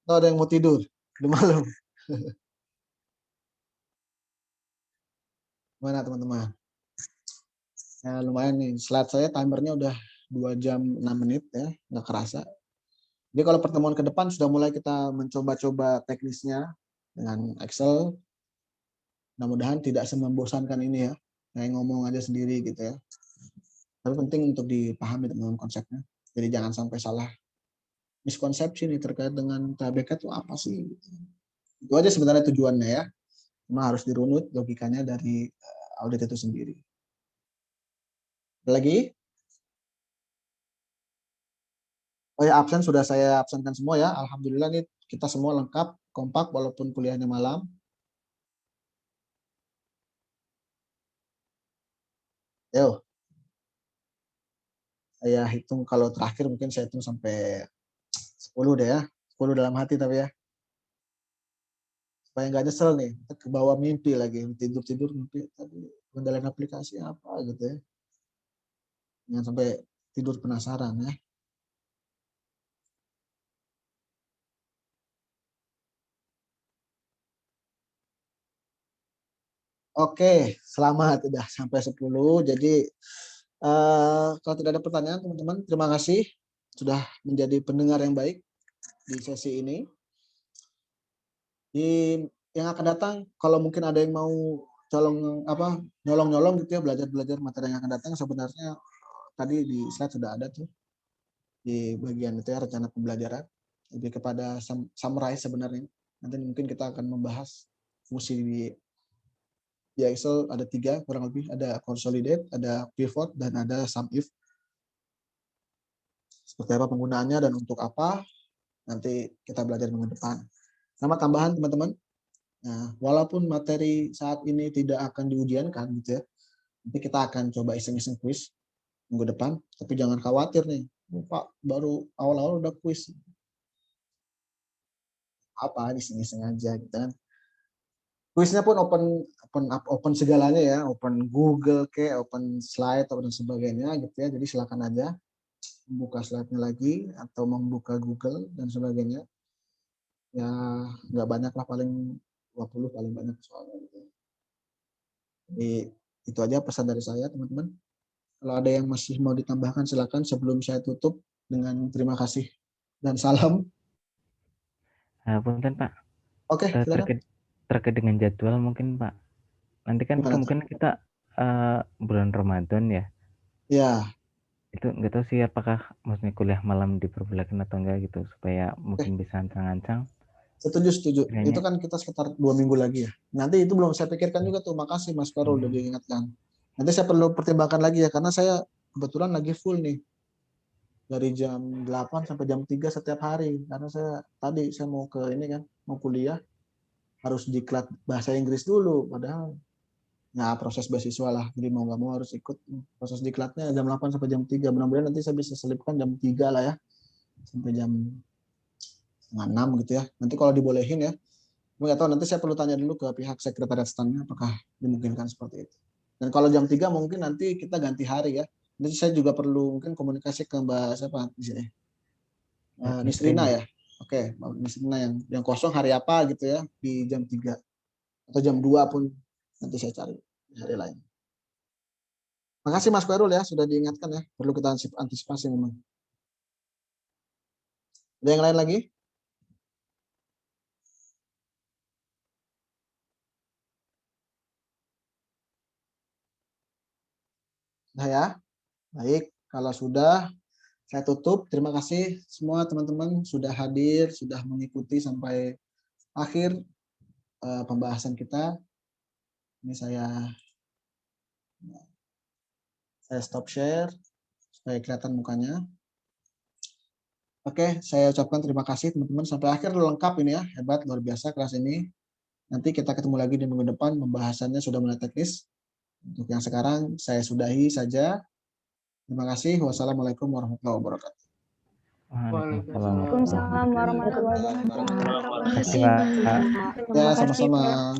Atau ada yang mau tidur. Udah malam. Gimana teman-teman? Ya, lumayan nih. Slide saya timernya udah 2 jam 6 menit ya. Nggak kerasa. Jadi kalau pertemuan ke depan sudah mulai kita mencoba-coba teknisnya dengan Excel. Mudah-mudahan tidak semembosankan ini ya. Kayak ngomong aja sendiri gitu ya. Tapi penting untuk dipahami teman-teman konsepnya. Jadi jangan sampai salah miskonsepsi nih terkait dengan THBK itu apa sih. Itu aja sebenarnya tujuannya ya. Cuma harus dirunut logikanya dari audit itu sendiri. Ada lagi? Oh ya, absen sudah saya absenkan semua ya. Alhamdulillah nih kita semua lengkap, kompak walaupun kuliahnya malam. Yo, saya hitung kalau terakhir mungkin saya hitung sampai 10 deh ya. 10 dalam hati tapi ya. Supaya nggak nyesel nih, ke bawah mimpi lagi, tidur-tidur mimpi tadi kendalian aplikasi apa gitu ya. Jangan sampai tidur penasaran ya. Oke, selamat udah sampai 10. Jadi kalau tidak ada pertanyaan teman-teman, terima kasih sudah menjadi pendengar yang baik di sesi ini. Di yang akan datang, kalau mungkin ada yang mau nyolong-nyolong gitu ya, belajar-belajar materi yang akan datang, sebenarnya tadi di slide sudah ada tuh di bagian itu ya, rencana pembelajaran. Lebih kepada summarize sebenarnya. Nanti mungkin kita akan membahas fungsi di Excel ada 3 kurang lebih, ada consolidate, ada pivot, dan ada sum if. Seperti apa penggunaannya dan untuk apa, nanti kita belajar minggu depan. Sama tambahan teman-teman, nah, walaupun materi saat ini tidak akan diujiankan gitu ya, nanti kita akan coba iseng-iseng kuis minggu depan, tapi jangan khawatir nih, Pak baru awal-awal udah kuis, apa iseng-iseng aja gitu kan. Kuisnya pun open segalanya ya, open Google ke, open slide atau dan sebagainya gitu ya. Jadi silakan aja membuka slide-nya lagi atau membuka Google dan sebagainya. Ya nggak banyak lah, paling 20 paling banyak soalnya gitu. Jadi itu aja pesan dari saya teman-teman. Kalau ada yang masih mau ditambahkan silakan sebelum saya tutup dengan terima kasih dan salam. Punten, Pak. Oke, silakan. Terkait dengan jadwal mungkin, Pak. Nanti kan Gimana tuh? kemungkinan kita bulan Ramadan ya. Ya, Itu nggak tahu sih apakah maksudnya kuliah malam diperbolehkan atau enggak gitu supaya oke. mungkin bisa ancang-ancang. Setuju. Itu Kiranya kan kita sekitar 2 minggu lagi ya. Nanti itu belum saya pikirkan juga tuh. Makasih Mas Karul udah diingatkan. Nanti saya perlu pertimbangkan lagi ya, karena saya kebetulan lagi full nih dari jam 8 sampai jam 3 setiap hari. Karena saya mau ke ini kan, mau kuliah harus diklat bahasa Inggris dulu. Padahal nah proses beasiswa lah. Jadi mau nggak mau harus ikut proses diklatnya jam 8 sampai jam 3. Mudah-mudahan nanti saya bisa selipkan jam 3 lah ya sampai jam 5:30 gitu ya. Nanti kalau dibolehin ya. Nggak tahu, nanti saya perlu tanya dulu ke pihak sekretariat stand-nya apakah dimungkinkan seperti itu. Dan kalau jam 3 mungkin nanti kita ganti hari ya. Nanti saya juga perlu mungkin komunikasi ke Mbak siapa di sini. Nisrina ya. Oke, Mbak Nisrina yang kosong hari apa gitu ya di jam 3 atau jam 2 pun nanti saya cari di hari lain. Makasih Mas Khairul ya sudah diingatkan ya, perlu kita antisipasi memang. Ada yang lain lagi? Nah ya, baik. Kalau sudah, saya tutup. Terima kasih semua teman-teman sudah hadir, sudah mengikuti sampai akhir pembahasan kita. Ini saya stop share supaya kelihatan mukanya. Oke, saya ucapkan terima kasih teman-teman sampai akhir lengkap ini ya, hebat luar biasa kelas ini. Nanti kita ketemu lagi di minggu depan, pembahasannya sudah mulai teknis. Untuk yang sekarang saya sudahi saja. Terima kasih. Wassalamualaikum warahmatullahi wabarakatuh. Waalaikumsalam warahmatullahi wabarakatuh. Terima kasih, Pak. Ya, sama-sama.